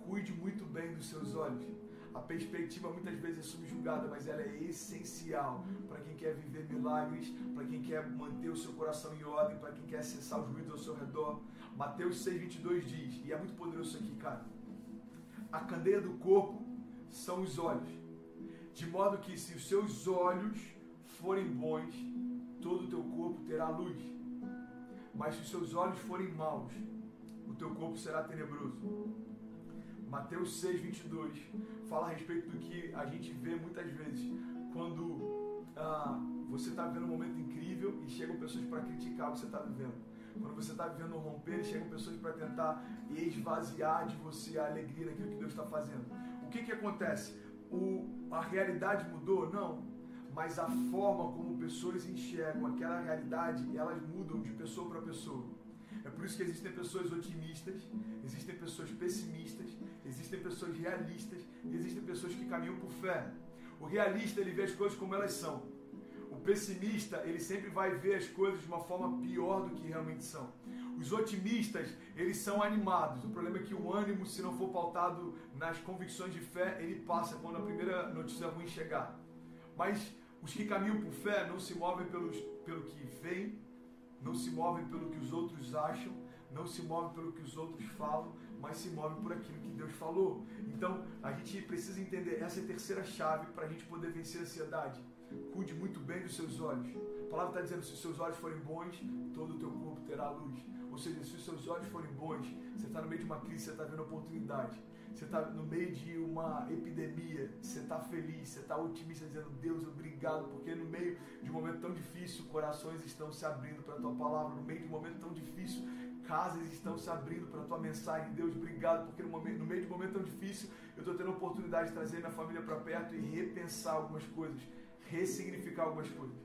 Cuide muito bem dos seus olhos. A perspectiva muitas vezes é subjugada, mas ela é essencial para quem quer viver milagres, para quem quer manter o seu coração em ordem, para quem quer acessar os ruídos ao seu redor. Mateus 6,22 diz, e é muito poderoso isso aqui, cara. A candeia do corpo são os olhos. De modo que se os seus olhos forem bons, todo o teu corpo terá luz. Mas se os seus olhos forem maus, o teu corpo será tenebroso. Mateus 6,22 fala a respeito do que a gente vê muitas vezes quando você está vivendo um momento incrível e chegam pessoas para criticar o que você está vivendo. Quando você está vivendo um romper, chegam pessoas para tentar esvaziar de você a alegria daquilo que Deus está fazendo. O que acontece? A realidade mudou? Não. Mas a forma como pessoas enxergam aquela realidade, elas mudam de pessoa para pessoa. É por isso que existem pessoas otimistas, existem pessoas pessimistas, existem pessoas realistas e existem pessoas que caminham por fé. O realista, ele vê as coisas como elas são. O pessimista, ele sempre vai ver as coisas de uma forma pior do que realmente são. Os otimistas, eles são animados. O problema é que o ânimo, se não for pautado nas convicções de fé, ele passa quando a primeira notícia ruim chegar. Mas os que caminham por fé não se movem pelo que veem, não se movem pelo que os outros acham, não se movem pelo que os outros falam, mas se movem por aquilo que Deus falou. Então, a gente precisa entender, essa é a terceira chave para a gente poder vencer a ansiedade. Cuide muito bem dos seus olhos. A palavra está dizendo, se os seus olhos forem bons, todo o teu corpo terá luz. Ou seja, se os seus olhos forem bons, você está no meio de uma crise, você está vendo oportunidade. Você está no meio de uma epidemia, você está feliz, você está otimista, dizendo, Deus, obrigado, porque no meio de um momento tão difícil, corações estão se abrindo para a tua palavra. No meio de um momento tão difícil, casas estão se abrindo para a tua mensagem. Deus, obrigado, porque no meio de um momento tão difícil, eu estou tendo a oportunidade de trazer minha família para perto e repensar algumas coisas, ressignificar algumas coisas.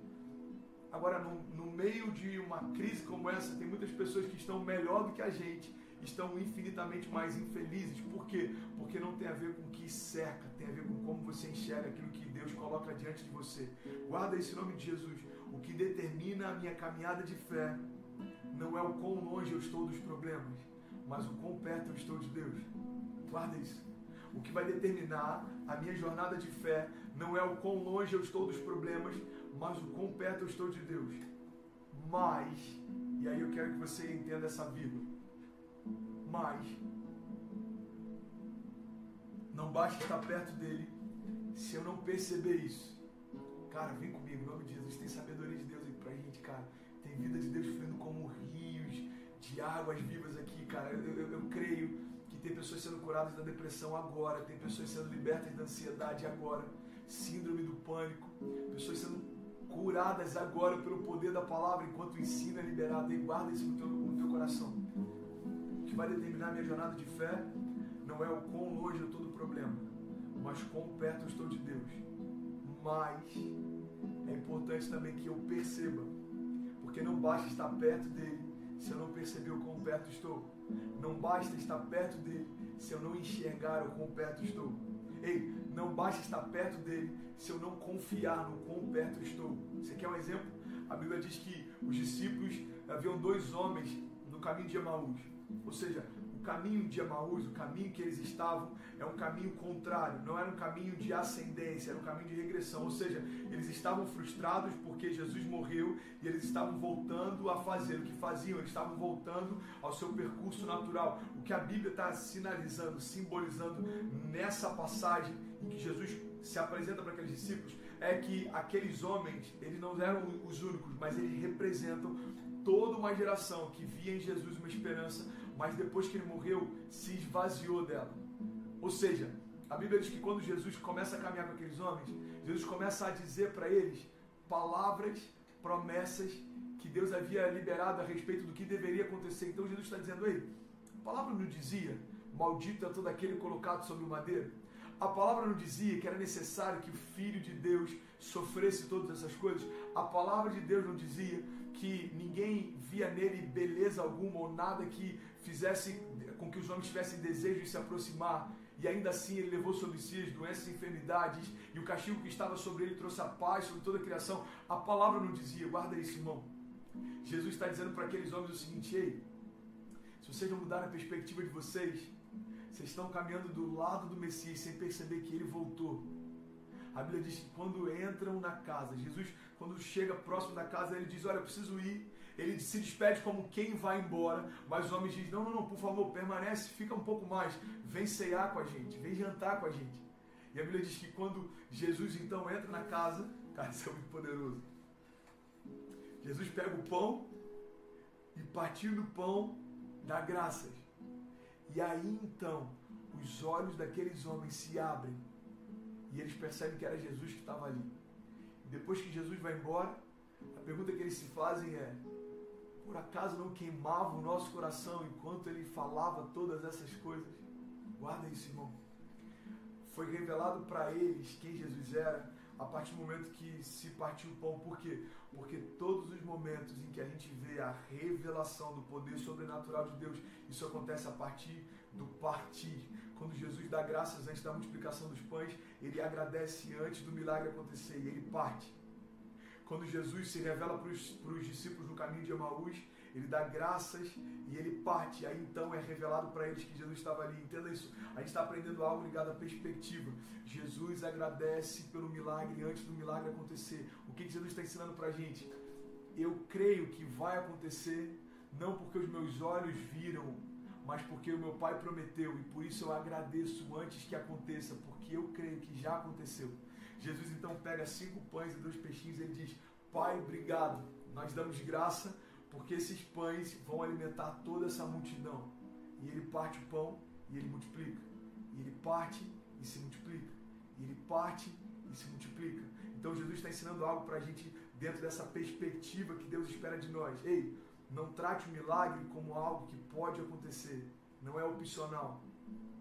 Agora, no meio de uma crise como essa, tem muitas pessoas que estão melhor do que a gente, estão infinitamente mais infelizes. Por quê? Porque não tem a ver com o que cerca, tem a ver com como você enxerga aquilo que Deus coloca diante de você. Guarda esse nome de Jesus. O que determina a minha caminhada de fé não é o quão longe eu estou dos problemas, mas o quão perto eu estou de Deus. Guarda isso. O que vai determinar a minha jornada de fé não é o quão longe eu estou dos problemas, mas o quão perto eu estou de Deus. Mas, e aí eu quero que você entenda essa vírgula, mas não basta estar perto dele se eu não perceber isso. Cara, vem comigo, em nome de Jesus. Tem sabedoria de Deus aqui pra gente, cara. Tem vida de Deus fluindo como rios de águas vivas aqui, cara. Eu creio que tem pessoas sendo curadas da depressão agora, tem pessoas sendo libertas da ansiedade agora, síndrome do pânico, pessoas sendo curadas agora pelo poder da palavra, enquanto o ensino é liberado. E guarda isso no teu coração. O que vai determinar a minha jornada de fé não é o quão longe eu estou do problema, mas quão perto eu estou de Deus. Mas é importante também que eu perceba, porque não basta estar perto dele se eu não perceber o quão perto estou. Não basta estar perto dele se eu não enxergar o quão perto estou. Ei, não basta estar perto dele se eu não confiar no quão perto estou. Você quer um exemplo? A Bíblia diz que os discípulos haviam 2 homens no caminho de Emaús. Ou seja, o caminho de Emaús, o caminho que eles estavam, é um caminho contrário, não era um caminho de ascendência, era um caminho de regressão, ou seja, eles estavam frustrados porque Jesus morreu e eles estavam voltando a fazer o que faziam, eles estavam voltando ao seu percurso natural. O que a Bíblia está sinalizando, simbolizando nessa passagem em que Jesus se apresenta para aqueles discípulos, é que aqueles homens, eles não eram os únicos, mas eles representam toda uma geração que via em Jesus uma esperança, mas depois que ele morreu, se esvaziou dela. Ou seja, a Bíblia diz que quando Jesus começa a caminhar com aqueles homens, Jesus começa a dizer para eles palavras, promessas que Deus havia liberado a respeito do que deveria acontecer. Então Jesus está dizendo, ei, a palavra não dizia, maldito é todo aquele colocado sobre o madeiro? A palavra não dizia que era necessário que o Filho de Deus sofresse todas essas coisas? A palavra de Deus não dizia que ninguém via nele beleza alguma ou nada que fizesse com que os homens tivessem desejo de se aproximar, e ainda assim ele levou sobre si as doenças e enfermidades, e o castigo que estava sobre ele trouxe a paz sobre toda a criação? A palavra não dizia, guarda isso, irmão. Jesus está dizendo para aqueles homens o seguinte, ei, se vocês não mudarem a perspectiva de vocês estão caminhando do lado do Messias sem perceber que ele voltou. A Bíblia diz que quando entram na casa, Jesus, quando chega próximo da casa, ele diz, olha, eu preciso ir. Ele se despede como quem vai embora, mas os homens dizem, não, por favor, permanece, fica um pouco mais, vem ceiar com a gente, vem jantar com a gente. E a Bíblia diz que quando Jesus então entra na casa, cara, isso é muito poderoso. Jesus pega o pão e, partindo o pão, dá graças. E aí então, os olhos daqueles homens se abrem e eles percebem que era Jesus que estava ali. E depois que Jesus vai embora, a pergunta que eles se fazem é, por acaso não queimava o nosso coração enquanto ele falava todas essas coisas? Guarda isso, irmão. Foi revelado para eles quem Jesus era a partir do momento que se partiu o pão. Por quê? Porque todos os momentos em que a gente vê a revelação do poder sobrenatural de Deus, isso acontece a partir do partir. Quando Jesus dá graças antes da multiplicação dos pães, ele agradece antes do milagre acontecer e ele parte. Quando Jesus se revela para os discípulos no caminho de Emaús, ele dá graças e ele parte. Aí então é revelado para eles que Jesus estava ali. Entenda isso. A gente está aprendendo algo ligado à perspectiva. Jesus agradece pelo milagre antes do milagre acontecer. O que Jesus está ensinando para a gente? Eu creio que vai acontecer, não porque os meus olhos viram, mas porque o meu Pai prometeu. E por isso eu agradeço antes que aconteça, porque eu creio que já aconteceu. Jesus então pega 5 pães e 2 peixinhos e ele diz, Pai, obrigado. Nós damos graça porque esses pães vão alimentar toda essa multidão. E ele parte o pão e ele multiplica. E ele parte e se multiplica. E ele parte e se multiplica. Então Jesus está ensinando algo para a gente dentro dessa perspectiva que Deus espera de nós. Ei, não trate o milagre como algo que pode acontecer. Não é opcional.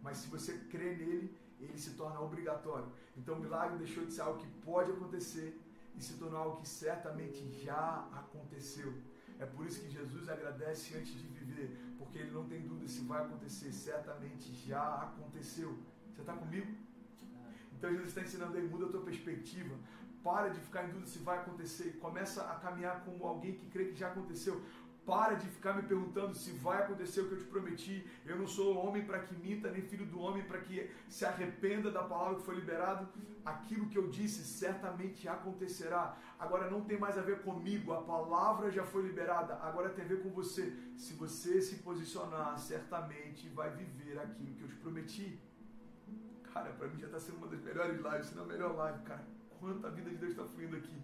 Mas se você crê nele, ele se torna obrigatório. Então o milagre deixou de ser algo que pode acontecer e se tornou algo que certamente já aconteceu. É por isso que Jesus agradece antes de viver, porque ele não tem dúvida se vai acontecer, certamente já aconteceu. Você está comigo? Então Jesus está ensinando aí, muda a tua perspectiva, para de ficar em dúvida se vai acontecer e começa a caminhar como alguém que crê que já aconteceu. Para de ficar me perguntando se vai acontecer o que eu te prometi. Eu não sou homem para que minta, nem filho do homem para que se arrependa da palavra que foi liberado. Aquilo que eu disse certamente acontecerá. Agora não tem mais a ver comigo, a palavra já foi liberada. Agora tem a ver com você. Se você se posicionar, certamente vai viver aquilo que eu te prometi. Cara, para mim já está sendo uma das melhores lives, se não a melhor live, cara. Quanta vida de Deus está fluindo aqui.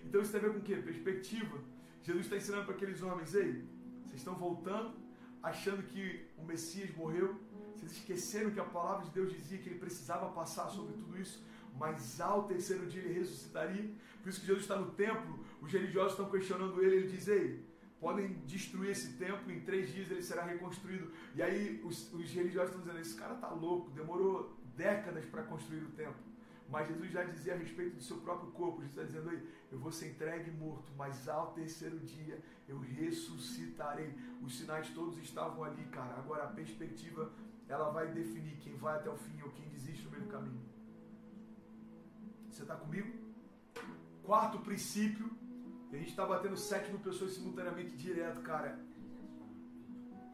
Então isso tem a ver com o quê? Perspectiva. Jesus está ensinando para aqueles homens, ei, vocês estão voltando, achando que o Messias morreu, vocês esqueceram que a palavra de Deus dizia que ele precisava passar sobre tudo isso, mas ao terceiro dia ele ressuscitaria. Por isso que Jesus está no templo, os religiosos estão questionando ele diz, ei, podem destruir esse templo, em 3 dias ele será reconstruído. E aí os religiosos estão dizendo, esse cara está louco, demorou décadas para construir o templo. Mas Jesus já dizia a respeito do seu próprio corpo. Jesus está dizendo aí, eu vou ser entregue morto, mas ao terceiro dia eu ressuscitarei. Os sinais todos estavam ali, cara. Agora a perspectiva, ela vai definir quem vai até o fim ou quem desiste no meio do caminho. Você está comigo? 4º princípio, a gente está batendo 7.000 pessoas simultaneamente direto, cara.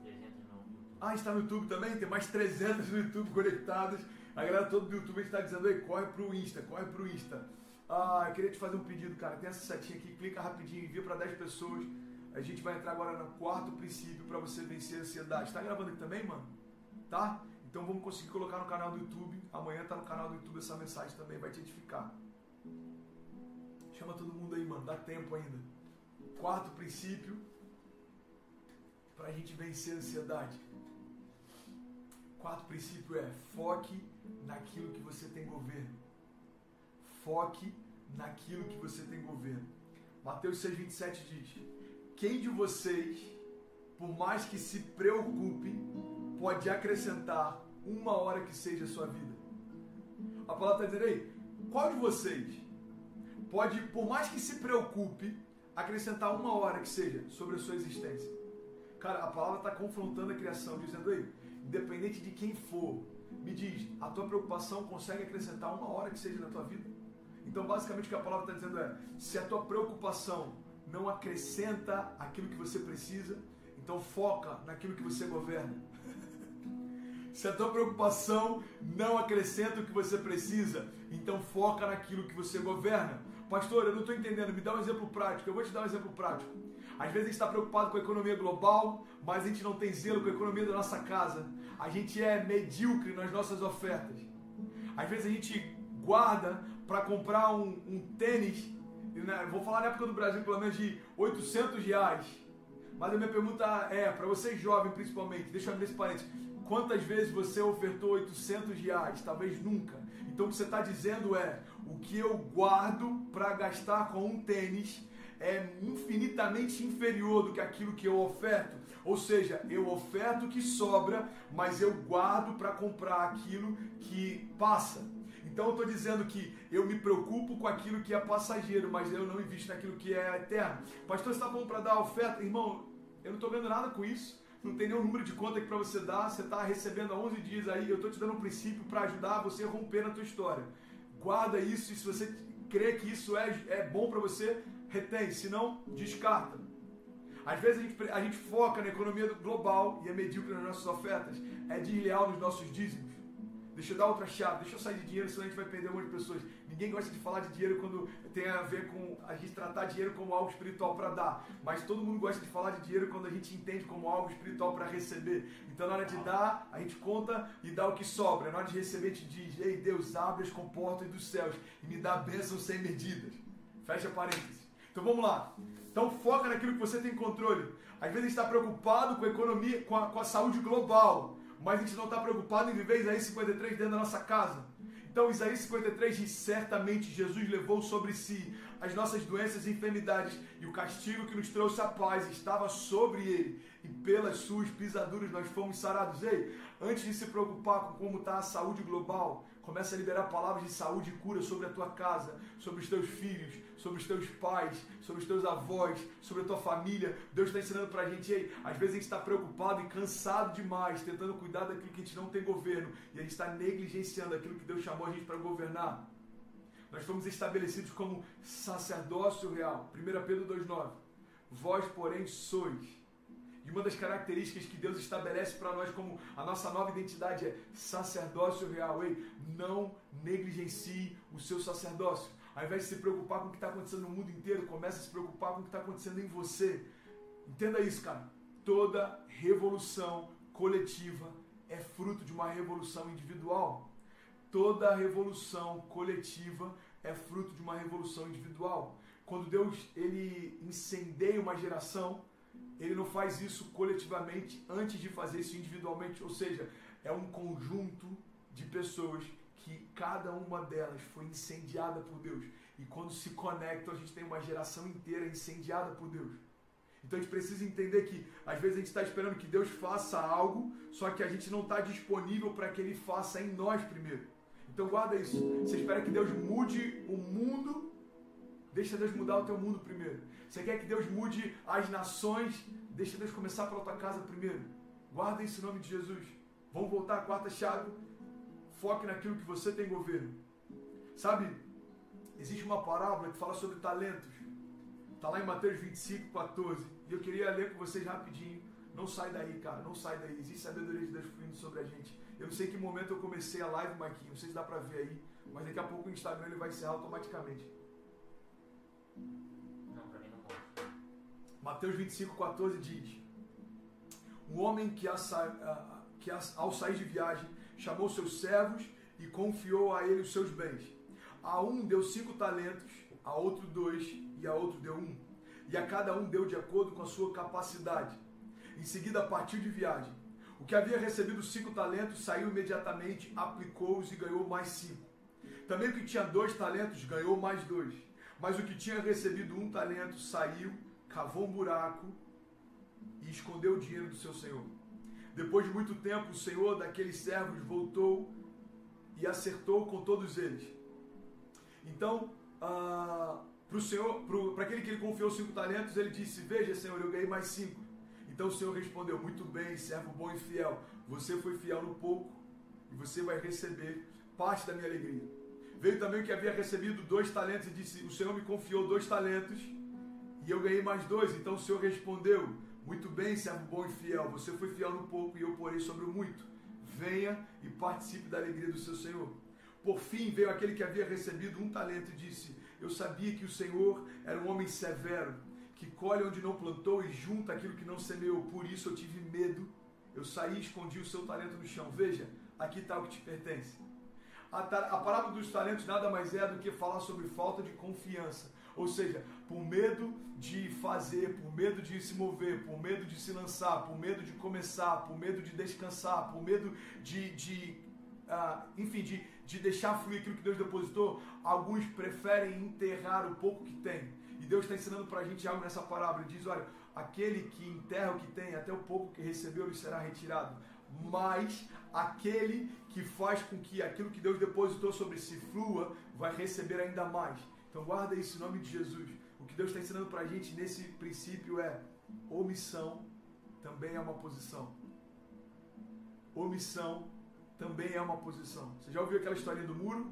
300 no YouTube. Ah, está no YouTube também? Tem mais 300 no YouTube conectadas. A galera toda do YouTube está dizendo, ei, corre pro Insta, corre pro Insta. Ah, eu queria te fazer um pedido, cara. Tem essa setinha aqui, clica rapidinho, envia para 10 pessoas. A gente vai entrar agora no quarto princípio para você vencer a ansiedade. Tá gravando aqui também, mano? Tá? Então vamos conseguir colocar no canal do YouTube. Amanhã tá no canal do YouTube essa mensagem também, vai te edificar. Chama todo mundo aí, mano. Dá tempo ainda. Quarto princípio para a gente vencer a ansiedade. Quarto princípio é foque naquilo que você tem governo. Foque naquilo que você tem governo. Mateus 6,27 diz: quem de vocês, por mais que se preocupe, pode acrescentar uma hora que seja a sua vida? A palavra está dizendo aí, qual de vocês pode, por mais que se preocupe, acrescentar uma hora que seja sobre a sua existência? Cara, a palavra está confrontando a criação, dizendo aí, independente de quem for, me diz, a tua preocupação consegue acrescentar uma hora que seja na tua vida? Então, basicamente, o que a palavra está dizendo é, se a tua preocupação não acrescenta aquilo que você precisa, então foca naquilo que você governa. Se a tua preocupação não acrescenta o que você precisa, então foca naquilo que você governa. Pastor, eu não estou entendendo, me dá um exemplo prático. Eu vou te dar um exemplo prático. Às vezes a gente está preocupado com a economia global, mas a gente não tem zelo com a economia da nossa casa. A gente é medíocre nas nossas ofertas. Às vezes a gente guarda para comprar um tênis, vou falar na época do Brasil, pelo menos de R$800. Mas a minha pergunta é, para vocês jovens principalmente, deixa eu abrir esse parênteses, quantas vezes você ofertou R$800? Talvez nunca. Então o que você está dizendo é, o que eu guardo para gastar com um tênis é infinitamente inferior do que aquilo que eu oferto. Ou seja, eu oferto o que sobra, mas eu guardo para comprar aquilo que passa. Então eu estou dizendo que eu me preocupo com aquilo que é passageiro, mas eu não invisto naquilo que é eterno. Pastor, você está falando para dar oferta? Irmão, eu não estou ganhando nada com isso. Não tem nenhum número de conta aqui para você dar. Você está recebendo há 11 dias aí. Eu estou te dando um princípio para ajudar você a romper na tua história. Guarda isso e se você crê que isso é bom para você, retém. Se não, descarta. Às vezes a gente foca na economia global e é medíocre nas nossas ofertas. É desleal nos nossos dízimos. Deixa eu dar outra chave, deixa eu sair de dinheiro, senão a gente vai perder um monte de pessoas. Ninguém gosta de falar de dinheiro quando tem a ver com a gente tratar dinheiro como algo espiritual para dar. Mas todo mundo gosta de falar de dinheiro quando a gente entende como algo espiritual para receber. Então na hora de dar, a gente conta e dá o que sobra. Na hora de receber, a gente diz, ei Deus, abre as comportas dos céus e me dá bênçãos sem medidas. Fecha parênteses. Então vamos lá. Então foca naquilo que você tem controle. Às vezes a gente está preocupado com a economia, com a saúde global. Mas a gente não está preocupado em viver Isaías 53 dentro da nossa casa. Então Isaías 53 diz, certamente Jesus levou sobre si as nossas doenças e enfermidades, e o castigo que nos trouxe a paz estava sobre ele, e pelas suas pisaduras nós fomos sarados. Ei, antes de se preocupar com como está a saúde global, começa a liberar palavras de saúde e cura sobre a tua casa, sobre os teus filhos, sobre os teus pais, sobre os teus avós, sobre a tua família. Deus está ensinando pra gente, ei, às vezes a gente está preocupado e cansado demais, tentando cuidar daquilo que a gente não tem governo, e a gente está negligenciando aquilo que Deus chamou a gente para governar. Nós fomos estabelecidos como sacerdócio real. 1 Pedro 2,9. Vós, porém, sois. E uma das características que Deus estabelece para nós como a nossa nova identidade é sacerdócio real. Ei, não negligencie o seu sacerdócio. Ao invés de se preocupar com o que está acontecendo no mundo inteiro, comece a se preocupar com o que está acontecendo em você. Entenda isso, cara. Toda revolução coletiva é fruto de uma revolução individual. Toda revolução coletiva é fruto de uma revolução individual. Quando Deus ele incendeia uma geração, ele não faz isso coletivamente antes de fazer isso individualmente. Ou seja, é um conjunto de pessoas que cada uma delas foi incendiada por Deus. E quando se conectam, a gente tem uma geração inteira incendiada por Deus. Então a gente precisa entender que às vezes a gente está esperando que Deus faça algo, só que a gente não está disponível para que Ele faça em nós primeiro. Então guarda isso. Você espera que Deus mude o mundo, deixa Deus mudar o teu mundo primeiro. Você quer que Deus mude as nações, deixa Deus começar pela tua casa primeiro. Guarda isso em nome de Jesus. Vamos voltar à quarta chave. Foque naquilo que você tem governo. Sabe, existe uma parábola que fala sobre talentos. Está lá em Mateus 25, 14. E eu queria ler com vocês rapidinho. Não sai daí, cara, não sai daí. Existe sabedoria de Deus fluindo sobre a gente. Eu não sei em que momento eu comecei a live, Marquinhos, não sei se dá pra ver aí, mas daqui a pouco o Instagram ele vai encerrar automaticamente. Não, pra mim não pode. Mateus 25:14 diz: um homem que ao sair de viagem chamou seus servos e confiou a ele os seus bens. A um deu 5 talentos, a outro 2 e a outro deu 1. E a cada um deu de acordo com a sua capacidade. Em seguida partiu de viagem. O que havia recebido 5 talentos saiu imediatamente, aplicou-os e ganhou mais 5. Também o que tinha 2 talentos ganhou mais 2. Mas o que tinha recebido 1 talento saiu, cavou um buraco e escondeu o dinheiro do seu senhor. Depois de muito tempo, o senhor daqueles servos voltou e acertou com todos eles. Então, para aquele que ele confiou 5 talentos, ele disse: veja, senhor, eu ganhei mais 5. Então o senhor respondeu: muito bem, servo bom e fiel. Você foi fiel no pouco e você vai receber parte da minha alegria. Veio também o que havia recebido 2 talentos e disse: o senhor me confiou 2 talentos e eu ganhei mais 2. Então o senhor respondeu: muito bem, servo bom e fiel. Você foi fiel no pouco e eu porei sobre o muito. Venha e participe da alegria do seu senhor. Por fim veio aquele que havia recebido 1 talento e disse: eu sabia que o senhor era um homem severo, que colhe onde não plantou e junta aquilo que não semeou. Por isso eu tive medo. Eu saí e escondi o seu talento no chão. Veja, aqui está o que te pertence. A parábola dos talentos nada mais é do que falar sobre falta de confiança. Ou seja, por medo de fazer, por medo de se mover, por medo de se lançar, por medo de começar, por medo de descansar, por medo de deixar fluir aquilo que Deus depositou, alguns preferem enterrar o pouco que tem. E Deus está ensinando para a gente algo nessa parábola. Ele diz: olha, aquele que enterra o que tem, até o pouco que recebeu lhe será retirado. Mas aquele que faz com que aquilo que Deus depositou sobre si flua, vai receber ainda mais. Então guarda isso em nome de Jesus. O que Deus está ensinando para a gente nesse princípio é: omissão também é uma posição. Omissão também é uma posição. Você já ouviu aquela historinha do muro?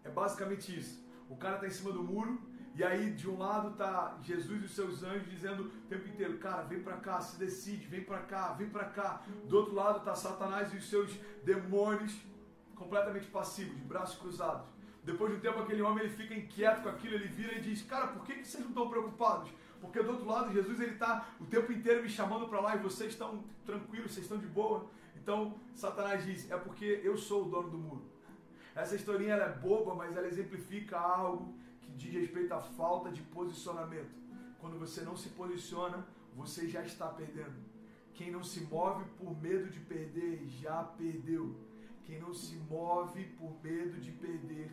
É basicamente isso. O cara está em cima do muro e aí de um lado está Jesus e os seus anjos dizendo o tempo inteiro: cara, vem para cá, se decide, vem para cá, vem para cá. Do outro lado está Satanás e os seus demônios completamente passivos, de braços cruzados. Depois de um tempo aquele homem ele fica inquieto com aquilo, ele vira e diz: cara, por que vocês não estão preocupados? Porque do outro lado Jesus ele está o tempo inteiro me chamando para lá e vocês estão tranquilos, vocês estão de boa. Então Satanás diz: é porque eu sou o dono do muro. Essa historinha ela é boba, mas ela exemplifica algo que diz respeito à falta de posicionamento. Quando você não se posiciona, você já está perdendo. Quem não se move por medo de perder, já perdeu. Quem não se move por medo de perder,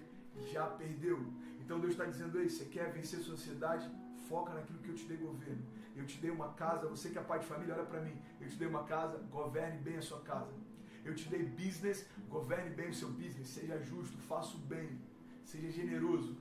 já perdeu. Então Deus está dizendo: ei, você quer vencer a sociedade? Foca naquilo que eu te dei governo. Eu te dei uma casa, você que é pai de família, olha para mim. Eu te dei uma casa, governe bem a sua casa. Eu te dei business, governe bem o seu business. Seja justo, faça o bem, seja generoso.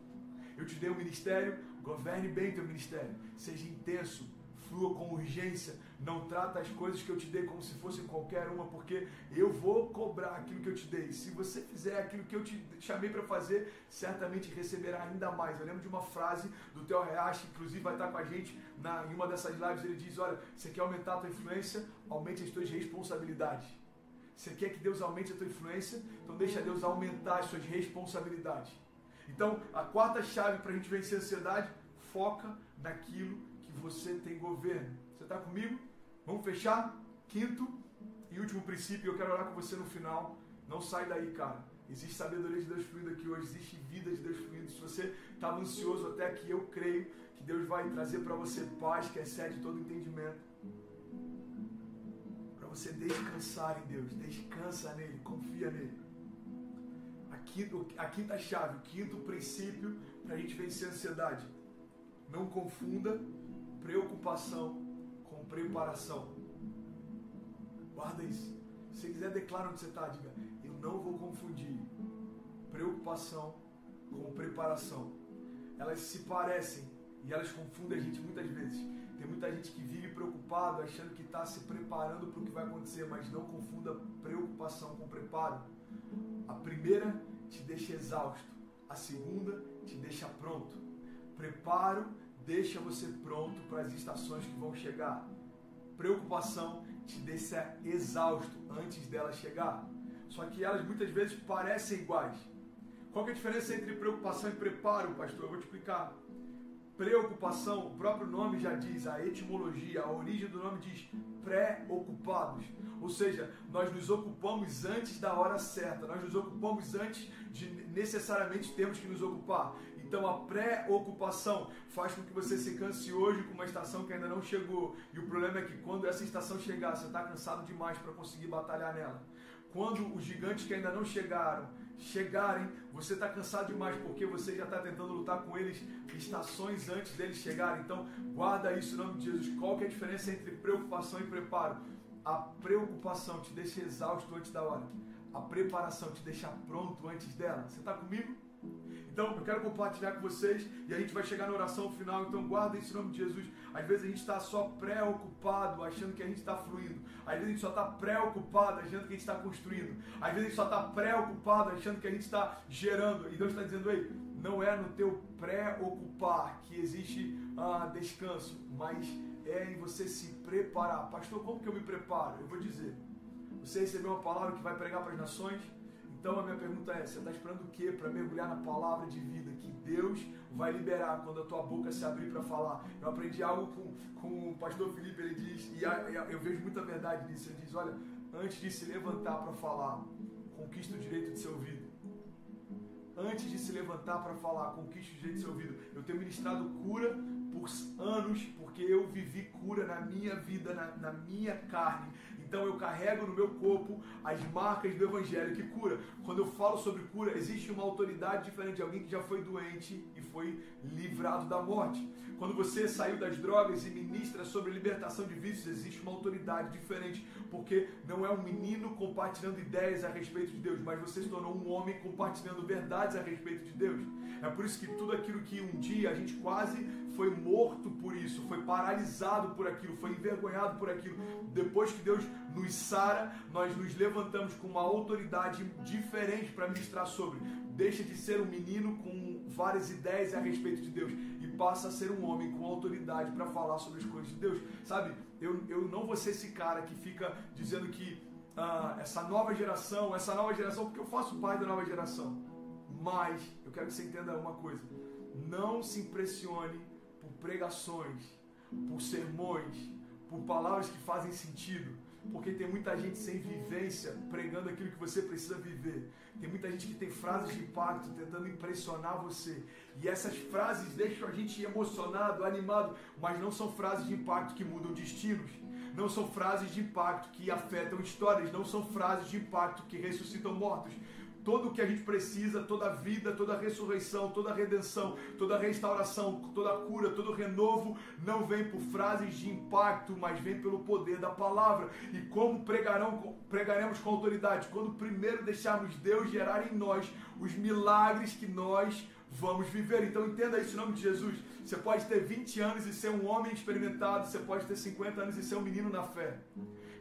Eu te dei um ministério, governe bem o teu ministério. Seja intenso, flua com urgência. Não trata as coisas que eu te dei como se fossem qualquer uma, porque eu vou cobrar aquilo que eu te dei. Se você fizer aquilo que eu te chamei para fazer, certamente receberá ainda mais. Eu lembro de uma frase do Theo Reache, inclusive vai estar com a gente em uma dessas lives. Ele diz: olha, você quer aumentar a tua influência? Aumente as tuas responsabilidades. Você quer que Deus aumente a tua influência? Então deixa Deus aumentar as suas responsabilidades. Então, a quarta chave para a gente vencer a ansiedade: foca naquilo que você tem governo. Você está comigo? Vamos fechar? Quinto e último princípio, eu quero orar com você no final. Não sai daí, cara. Existe sabedoria de Deus fluindo aqui hoje, existe vida de Deus fluindo. Se você estava ansioso até aqui, eu creio que Deus vai trazer para você paz que excede todo entendimento. Para você descansar em Deus, descansa nele, confia nele. A quinta chave, o quinto princípio para a gente vencer a ansiedade: não confunda preocupação com preparação. Guarda isso. Se você quiser, declara onde você está, diga: eu não vou confundir preocupação com preparação. Elas se parecem e elas confundem a gente muitas vezes. Tem muita gente que vive preocupado, achando que está se preparando para o que vai acontecer, mas não confunda preocupação com preparo. A primeira te deixa exausto, a segunda te deixa pronto. Preparo deixa você pronto para as estações que vão chegar. preocupação te deixa exausto antes dela chegar. Só que elas muitas vezes parecem iguais. Qual que é a diferença entre preocupação e preparo, pastor? Eu vou te explicar. Preocupação, o próprio nome já diz, a etimologia, a origem do nome diz pré-ocupados. Ou seja, nós nos ocupamos antes da hora certa, nós nos ocupamos antes de necessariamente termos que nos ocupar. Então a pré-ocupação faz com que você se canse hoje com uma estação que ainda não chegou. E o problema é que quando essa estação chegar, você está cansado demais para conseguir batalhar nela. Quando os gigantes que ainda não chegarem, você está cansado demais porque você já está tentando lutar com eles estações antes deles chegarem. Então guarda isso em nome de Jesus. Qual que é a diferença entre preocupação e preparo? A preocupação te deixa exausto antes da hora. A preparação te deixa pronto antes dela. Você está comigo? Então eu quero compartilhar com vocês e a gente vai chegar na oração final. Então guarda isso em nome de Jesus. Às vezes a gente está só preocupado achando que a gente está fluindo. Às vezes a gente só está preocupado achando que a gente está construindo. Às vezes a gente só está preocupado achando que a gente está gerando. E Deus está dizendo, ei, não é no teu preocupar que existe descanso, mas é em você se preparar. Pastor, como que eu me preparo? Eu vou dizer. Você recebeu uma palavra que vai pregar para as nações? Então a minha pergunta é, você está esperando o quê para mergulhar na palavra de vida que Deus vai liberar quando a tua boca se abrir para falar? Eu aprendi algo com o pastor Felipe, ele diz, e eu vejo muita verdade nisso, ele diz, olha, antes de se levantar para falar, conquista o direito de ser ouvido. Antes de se levantar para falar, conquista o direito de ser ouvido. Eu tenho ministrado cura por anos, porque eu vivi cura na minha vida, na minha carne. Então eu carrego no meu corpo as marcas do Evangelho que cura. Quando eu falo sobre cura, existe uma autoridade diferente de alguém que já foi doente e foi livrado da morte. Quando você saiu das drogas e ministra sobre libertação de vícios, existe uma autoridade diferente, porque não é um menino compartilhando ideias a respeito de Deus, mas você se tornou um homem compartilhando verdades a respeito de Deus. É por isso que tudo aquilo que um dia a gente quase foi morto por isso, foi paralisado por aquilo, foi envergonhado por aquilo. Depois que Deus nos sara, nós nos levantamos com uma autoridade diferente para ministrar sobre. Deixa de ser um menino com várias ideias a respeito de Deus e passa a ser um homem com autoridade para falar sobre as coisas de Deus. Sabe, eu não vou ser esse cara que fica dizendo que essa nova geração, porque eu faço parte da nova geração. Mas eu quero que você entenda uma coisa. Não se impressione por pregações, por sermões, por palavras que fazem sentido, porque tem muita gente sem vivência pregando aquilo que você precisa viver. Tem muita gente que tem frases de impacto tentando impressionar você. E essas frases deixam a gente emocionado, animado, mas não são frases de impacto que mudam destinos. Não são frases de impacto que afetam histórias. Não são frases de impacto que ressuscitam mortos. Tudo o que a gente precisa, toda a vida, toda a ressurreição, toda a redenção, toda a restauração, toda a cura, todo o renovo, não vem por frases de impacto, mas vem pelo poder da palavra. E como pregaremos com autoridade? Quando primeiro deixarmos Deus gerar em nós os milagres que nós vamos viver. Então entenda isso em nome de Jesus. Você pode ter 20 anos e ser um homem experimentado, você pode ter 50 anos e ser um menino na fé.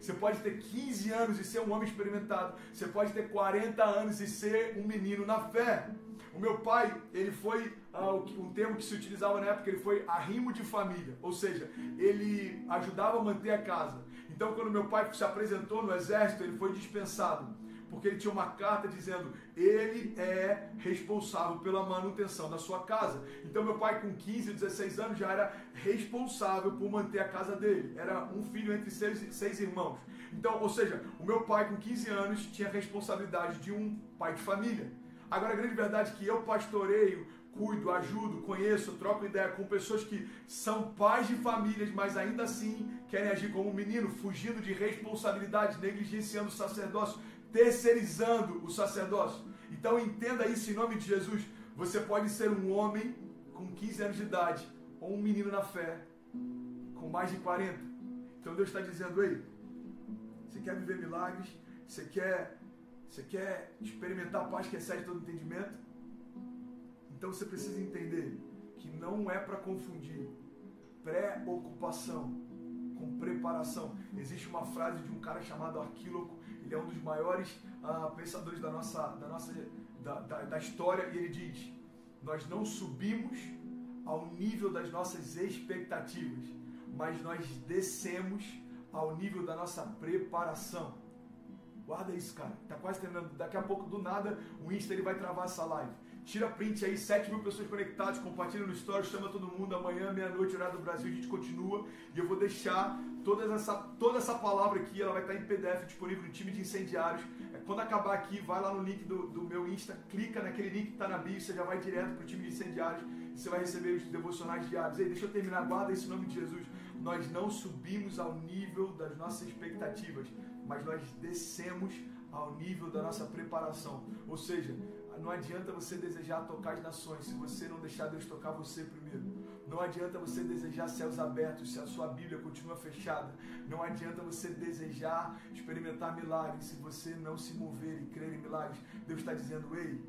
Você pode ter 15 anos e ser um homem experimentado. Você pode ter 40 anos e ser um menino na fé. O meu pai, ele foi, um termo que se utilizava na época, ele foi arrimo de família. Ou seja, ele ajudava a manter a casa. Então, quando meu pai se apresentou no exército, ele foi dispensado. Porque ele tinha uma carta dizendo, ele é responsável pela manutenção da sua casa. Então meu pai com 15, 16 anos já era responsável por manter a casa dele. Era um filho entre seis irmãos. Então, ou seja, o meu pai com 15 anos tinha a responsabilidade de um pai de família. Agora a grande verdade é que eu pastoreio, cuido, ajudo, conheço, troco ideia com pessoas que são pais de famílias, mas ainda assim querem agir como um menino, fugindo de responsabilidade, negligenciando o sacerdócio, terceirizando o sacerdócio. Então entenda isso em nome de Jesus. Você pode ser um homem com 15 anos de idade ou um menino na fé com mais de 40. Então Deus está dizendo, ei, você quer viver milagres? Você quer experimentar a paz que excede todo entendimento? Então você precisa entender que não é para confundir preocupação com preparação. Existe uma frase de um cara chamado Arquíloco. Ele é um dos maiores pensadores da história, e ele diz, nós não subimos ao nível das nossas expectativas, mas nós descemos ao nível da nossa preparação. Guarda isso, cara. Tá quase terminando. Daqui a pouco, do nada, o Insta ele vai travar essa live. Tira print aí, 7.000 pessoas conectadas, compartilha no story, chama todo mundo. Amanhã, meia-noite, horário do Brasil, a gente continua. E eu vou deixar toda essa palavra aqui, ela vai estar em PDF disponível no time de incendiários. Quando acabar aqui, vai lá no link do meu Insta, clica naquele link que está na bio, você já vai direto para o time de incendiários e você vai receber os devocionais diários. Ei, deixa eu terminar, guarda esse nome de Jesus. Nós não subimos ao nível das nossas expectativas, mas nós descemos ao nível da nossa preparação. Ou seja, não adianta você desejar tocar as nações se você não deixar Deus tocar você primeiro. Não adianta você desejar céus abertos se a sua Bíblia continua fechada. Não adianta você desejar experimentar milagres se você não se mover e crer em milagres. Deus está dizendo, ei,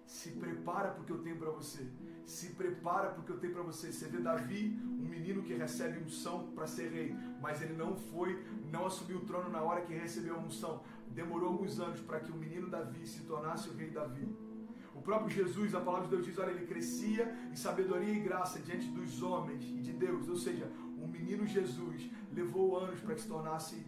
se prepara para o que eu tenho para você. Se prepara para o que eu tenho para você. Você vê Davi, um menino que recebe unção para ser rei, mas ele não assumiu o trono na hora que recebeu a unção. Demorou alguns anos para que o menino Davi se tornasse o rei Davi. O próprio Jesus, a palavra de Deus diz, olha, ele crescia em sabedoria e graça diante dos homens e de Deus. Ou seja, o menino Jesus levou anos para que se tornasse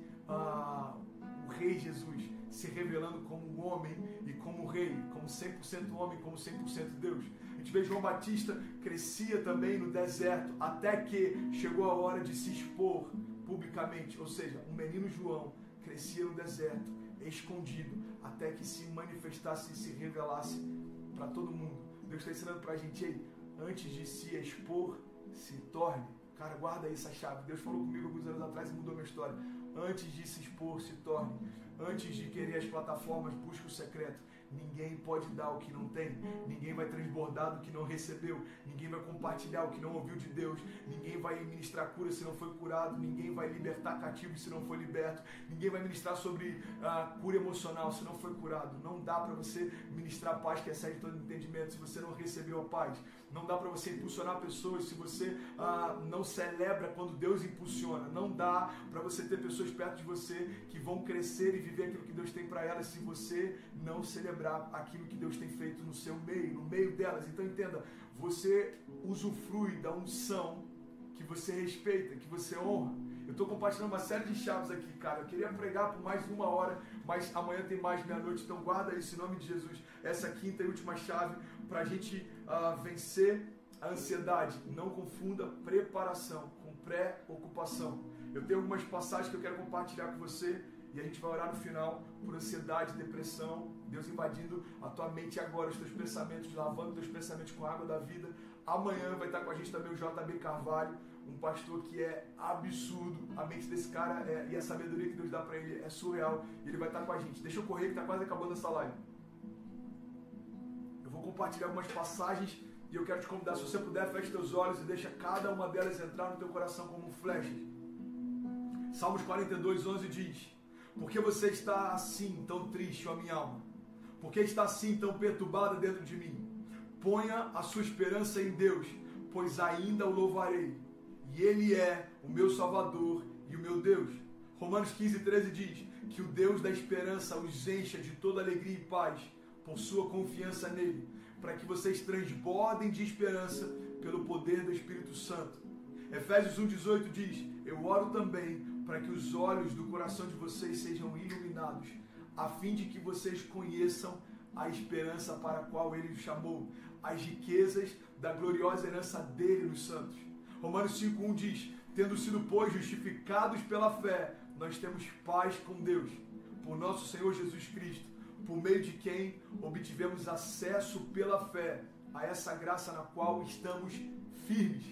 o rei Jesus, se revelando como um homem e como rei, como 100% homem, como 100% Deus. A gente vê João Batista crescia também no deserto, até que chegou a hora de se expor publicamente. Ou seja, o menino João crescia no deserto, escondido, até que se manifestasse e se revelasse para todo mundo. Deus está ensinando para a gente aí, antes de se expor, se torne. Cara, guarda aí essa chave. Deus falou comigo alguns anos atrás e mudou minha história. Antes de se expor, se torne. Antes de querer as plataformas, busque o secreto. Ninguém pode dar o que não tem. Ninguém vai transbordar do que não recebeu. Ninguém vai compartilhar o que não ouviu de Deus. Ninguém vai ministrar cura se não foi curado. Ninguém vai libertar cativo se não foi liberto. Ninguém vai ministrar sobre cura emocional se não foi curado. Não dá para você ministrar paz que excede todo entendimento se você não recebeu a paz. Não dá para você impulsionar pessoas se você não celebra quando Deus impulsiona. Não dá para você ter pessoas perto de você que vão crescer e viver aquilo que Deus tem para elas se você não celebrar aquilo que Deus tem feito no seu meio, no meio delas. Então entenda, você usufrui da unção que você respeita, que você honra. Eu estou compartilhando uma série de chaves aqui, cara. Eu queria pregar por mais de 1 hora, mas amanhã tem mais meia-noite, então guarda isso em nome de Jesus. Essa quinta e última chave para a gente vencer a ansiedade. Não confunda preparação com pré-ocupação. Eu tenho algumas passagens que eu quero compartilhar com você e a gente vai orar no final por ansiedade, depressão, Deus invadindo a tua mente agora, os teus pensamentos, lavando os teus pensamentos com a água da vida. Amanhã vai estar com a gente também o JB Carvalho, um pastor que é absurdo. A mente desse cara e a sabedoria que Deus dá para ele é surreal. E ele vai estar com a gente. Deixa eu correr que está quase acabando essa live. Eu vou compartilhar algumas passagens e eu quero te convidar, se você puder, feche teus olhos e deixa cada uma delas entrar no teu coração como flechas. Salmos 42, 11 diz: por que você está assim tão triste, ó minha alma? Por que está assim tão perturbada dentro de mim? Ponha a sua esperança em Deus, pois ainda o louvarei. E Ele é o meu Salvador e o meu Deus. Romanos 15, 13 diz que o Deus da esperança os encha de toda alegria e paz por sua confiança nele, para que vocês transbordem de esperança pelo poder do Espírito Santo. Efésios 1, 18 diz: eu oro também para que os olhos do coração de vocês sejam iluminados, a fim de que vocês conheçam a esperança para a qual Ele os chamou, as riquezas da gloriosa herança dele nos santos. Romanos 5,1 diz: tendo sido, pois, justificados pela fé, nós temos paz com Deus, por nosso Senhor Jesus Cristo, por meio de quem obtivemos acesso pela fé a essa graça na qual estamos firmes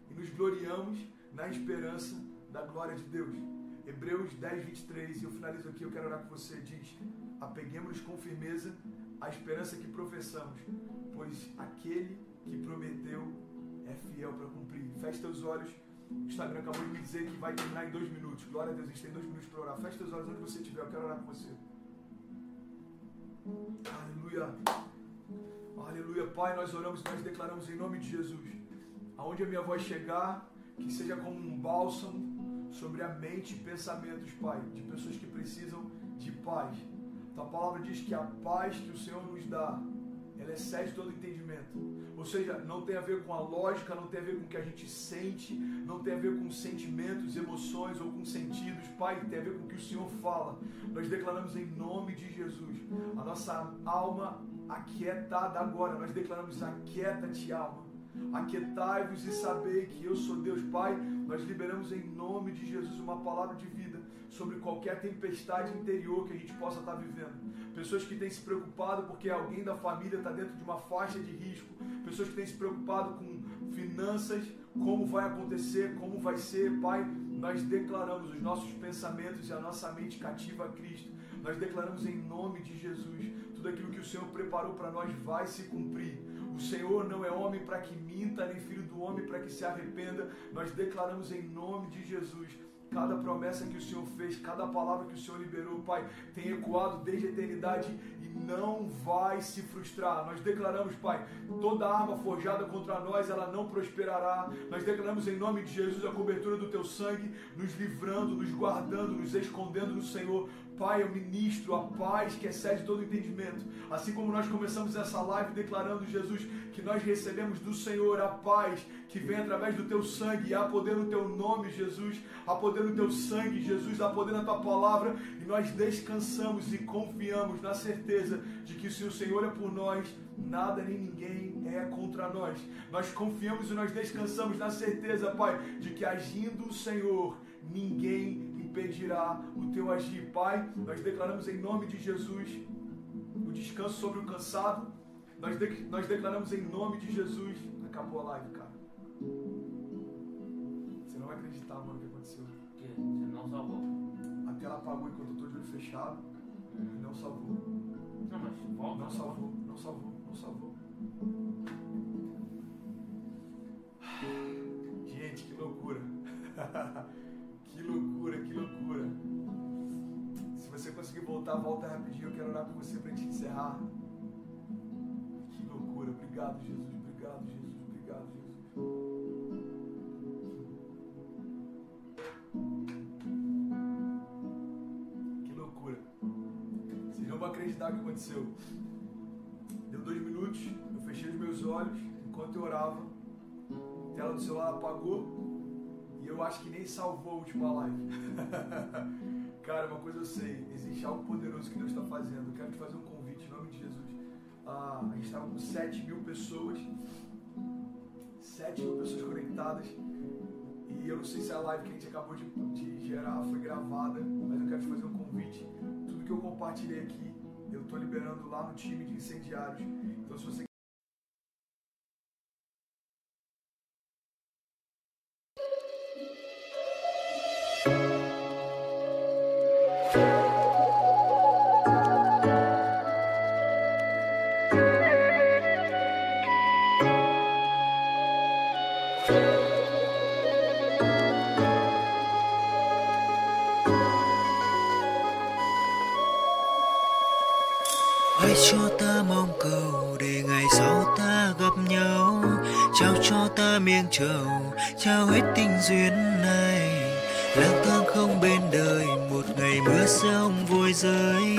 e nos gloriamos na esperança da glória de Deus. Hebreus 10, 23, e eu finalizo aqui, eu quero orar com você, diz: apeguemos-nos com firmeza à esperança que professamos, pois aquele que prometeu é fiel para cumprir. Feche teus olhos. O Instagram acabou de me dizer que vai terminar em 2 minutos. Glória a Deus, a gente tem 2 minutos para orar. Feche teus olhos onde você estiver, eu quero orar com você. Aleluia. Aleluia. Pai, nós oramos e nós declaramos em nome de Jesus, aonde a minha voz chegar, que seja como um bálsamo sobre a mente e pensamentos, Pai, de pessoas que precisam de paz. Tua palavra diz que a paz que o Senhor nos dá ela excede todo entendimento. Ou seja, não tem a ver com a lógica, não tem a ver com o que a gente sente, não tem a ver com sentimentos, emoções ou com sentidos. Pai, tem a ver com o que o Senhor fala. Nós declaramos em nome de Jesus. A nossa alma aquietada agora. Nós declaramos: aquieta-te, alma. Aquietai-vos e sabei que eu sou Deus. Pai, nós liberamos em nome de Jesus uma palavra de vida sobre qualquer tempestade interior que a gente possa estar vivendo. Pessoas que têm se preocupado porque alguém da família está dentro de uma faixa de risco. Pessoas que têm se preocupado com finanças, como vai acontecer, como vai ser. Pai, nós declaramos os nossos pensamentos e a nossa mente cativa a Cristo. Nós declaramos em nome de Jesus, tudo aquilo que o Senhor preparou para nós vai se cumprir. O Senhor não é homem para que minta, nem filho do homem para que se arrependa. Nós declaramos em nome de Jesus. Cada promessa que o Senhor fez, cada palavra que o Senhor liberou, Pai, tem ecoado desde a eternidade e não vai se frustrar. Nós declaramos, Pai, toda arma forjada contra nós, ela não prosperará. Nós declaramos em nome de Jesus a cobertura do Teu sangue, nos livrando, nos guardando, nos escondendo no Senhor. Pai, eu ministro a paz que excede todo entendimento. Assim como nós começamos essa live declarando, Jesus, que nós recebemos do Senhor a paz que vem através do Teu sangue. E há poder no Teu nome, Jesus. Há poder no Teu sangue, Jesus. Há poder na Tua palavra. E nós descansamos e confiamos na certeza de que se o Senhor é por nós, nada nem ninguém é contra nós. Nós confiamos e nós descansamos na certeza, Pai, de que agindo o Senhor, ninguém impedirá o Teu agir. Pai, nós declaramos em nome de Jesus o descanso sobre o cansado. Nós declaramos em nome de Jesus. Acabou a live, cara. Você não vai acreditar, mano, o que aconteceu. Que você não salvou. A tela apagou enquanto eu tô de olho fechado e não salvou. Não, mas volta. Não salvou, não salvou, não salvou. Gente, que loucura. Que loucura, que loucura. Se você conseguir voltar, volta rapidinho. Eu quero orar com você pra gente encerrar. Que loucura. Obrigado, Jesus. Obrigado, Jesus. Obrigado, Jesus. Que loucura. Vocês não vão acreditar o que aconteceu. Deu 2 minutos, eu fechei os meus olhos enquanto eu orava. A tela do celular apagou. E eu acho que nem salvou a última live. Cara, uma coisa eu sei, existe algo poderoso que Deus está fazendo. Eu quero te fazer um convite em nome de Jesus. A gente estava com 7.000 pessoas. 7.000 pessoas conectadas. E eu não sei se a live que a gente acabou de gerar foi gravada, mas eu quero te fazer um convite. Tudo que eu compartilhei aqui, eu estou liberando lá no time de incendiários. Então se você hãy cho ta mong cầu để ngày sau ta gặp nhau, trao cho ta miếng trầu, trao hết tình duyên này. Lang thang không bên đời, một ngày mưa rông vội rơi.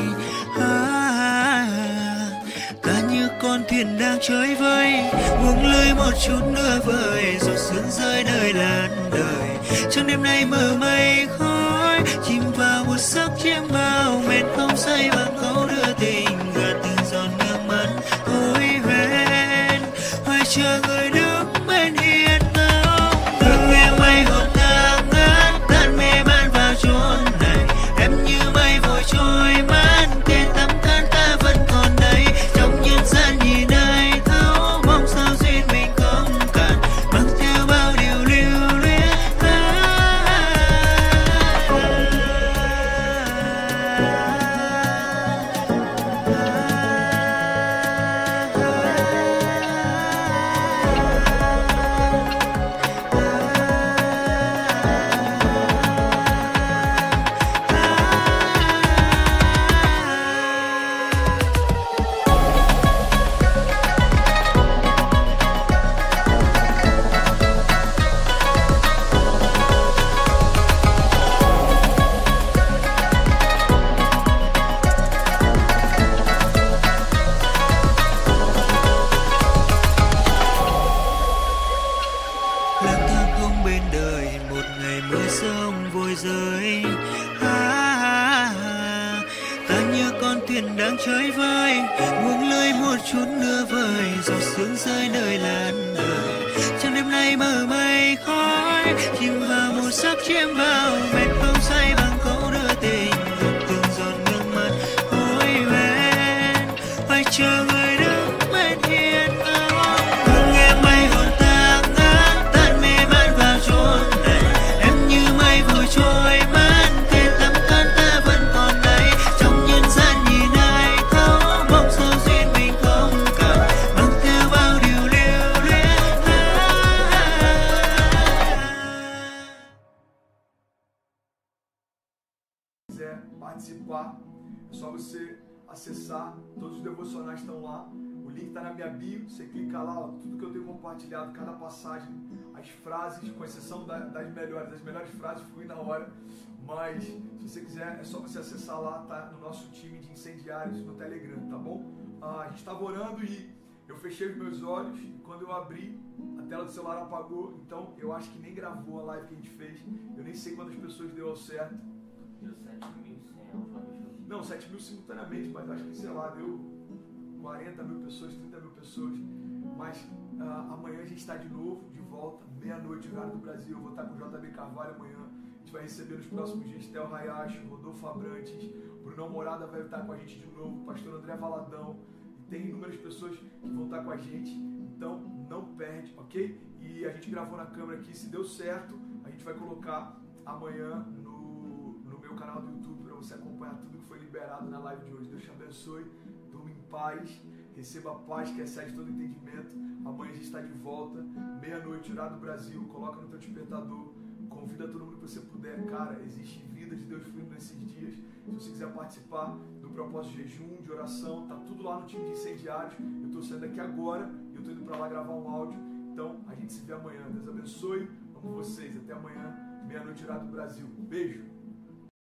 Ta như con thuyền đang trôi vơi, buông lơi một chút nữa vời, rồi sương rơi nơi làn đời. Trong đêm nay mờ mây khói, chìm vào một giấc chiêm bao, mệt không say bằng câu đưa tình, gạt từng giọt nước mắt ôi hoen. Hoài chờ người đứng bên hiên ngao, hương nghe mây hồn ngả ngát, tan mê man vào chốn này. Em như mây vội trôi mát, tên tắm than ta vẫn còn đây. Trong nhân gian nhìn ai thấu, mong sao duyên mình không cạn, mang theo bao điều lưu luyến. đang chơi vơi, buông lơi một chút nữa vời, giọt sương rơi nơi làn đời. Trong đêm nay mờ mây khói, chìm vào một giấc chiêm vào, mệt không say bằng câu đưa tình, từng giọt nước mắt hối ven, phải chờ người đứng bên hiên áo. Thương em mây hồn tang áng, tan mê man vào chốn này, em như mây vùi trôi mất, thế tấm cơn ta vẫn còn đây. Trong nhân gian nhìn ai thấu, mong sao duyên mình không cần, mang theo bao điều lưu luyến. Quiser participar, é só você acessar, todos os devocionais estão lá, o link está na minha bio, você clica lá, ó, tudo que eu tenho compartilhado, cada passagem, as frases, com exceção das melhores frases fui na hora, mas se você quiser é só você acessar lá, tá no nosso time de incendiários no Telegram, tá bom? A gente estava orando e eu fechei os meus olhos e quando eu abri, a tela do celular apagou, então eu acho que nem gravou a live que a gente fez, eu nem sei quantas pessoas deu ao certo. Deu 7.100 a última vez que eu vi. Não, 7 mil simultaneamente, mas acho que, sei lá, deu 40 mil pessoas, 30 mil pessoas. Mas amanhã a gente está de novo, de volta, meia-noite, horário do Brasil. Eu vou estar com o JB Carvalho amanhã. A gente vai receber nos próximos dias Theo Hayashi, Rodolfo Abrantes, Brunão Morada vai estar com a gente de novo, pastor André Valadão. E tem inúmeras pessoas que vão estar com a gente. Então, não perde, ok? E a gente gravou na câmera aqui, se deu certo, a gente vai colocar amanhã no meu canal do YouTube para você acompanhar tudo que foi liberado na live de hoje. Deus te abençoe, durma em paz, receba a paz que excede todo entendimento. Amanhã a gente está de volta, meia-noite, horário do Brasil, coloca no teu despertador, convida todo mundo que você puder. Cara, existe vida de Deus fluindo nesses dias. Se você quiser participar do propósito de jejum, de oração, tá tudo lá no time de incendiários. Eu estou saindo daqui agora e eu estou indo para lá gravar um áudio. Então a gente se vê amanhã. Deus abençoe, amo vocês, até amanhã, meia-noite, horário do Brasil. Beijo!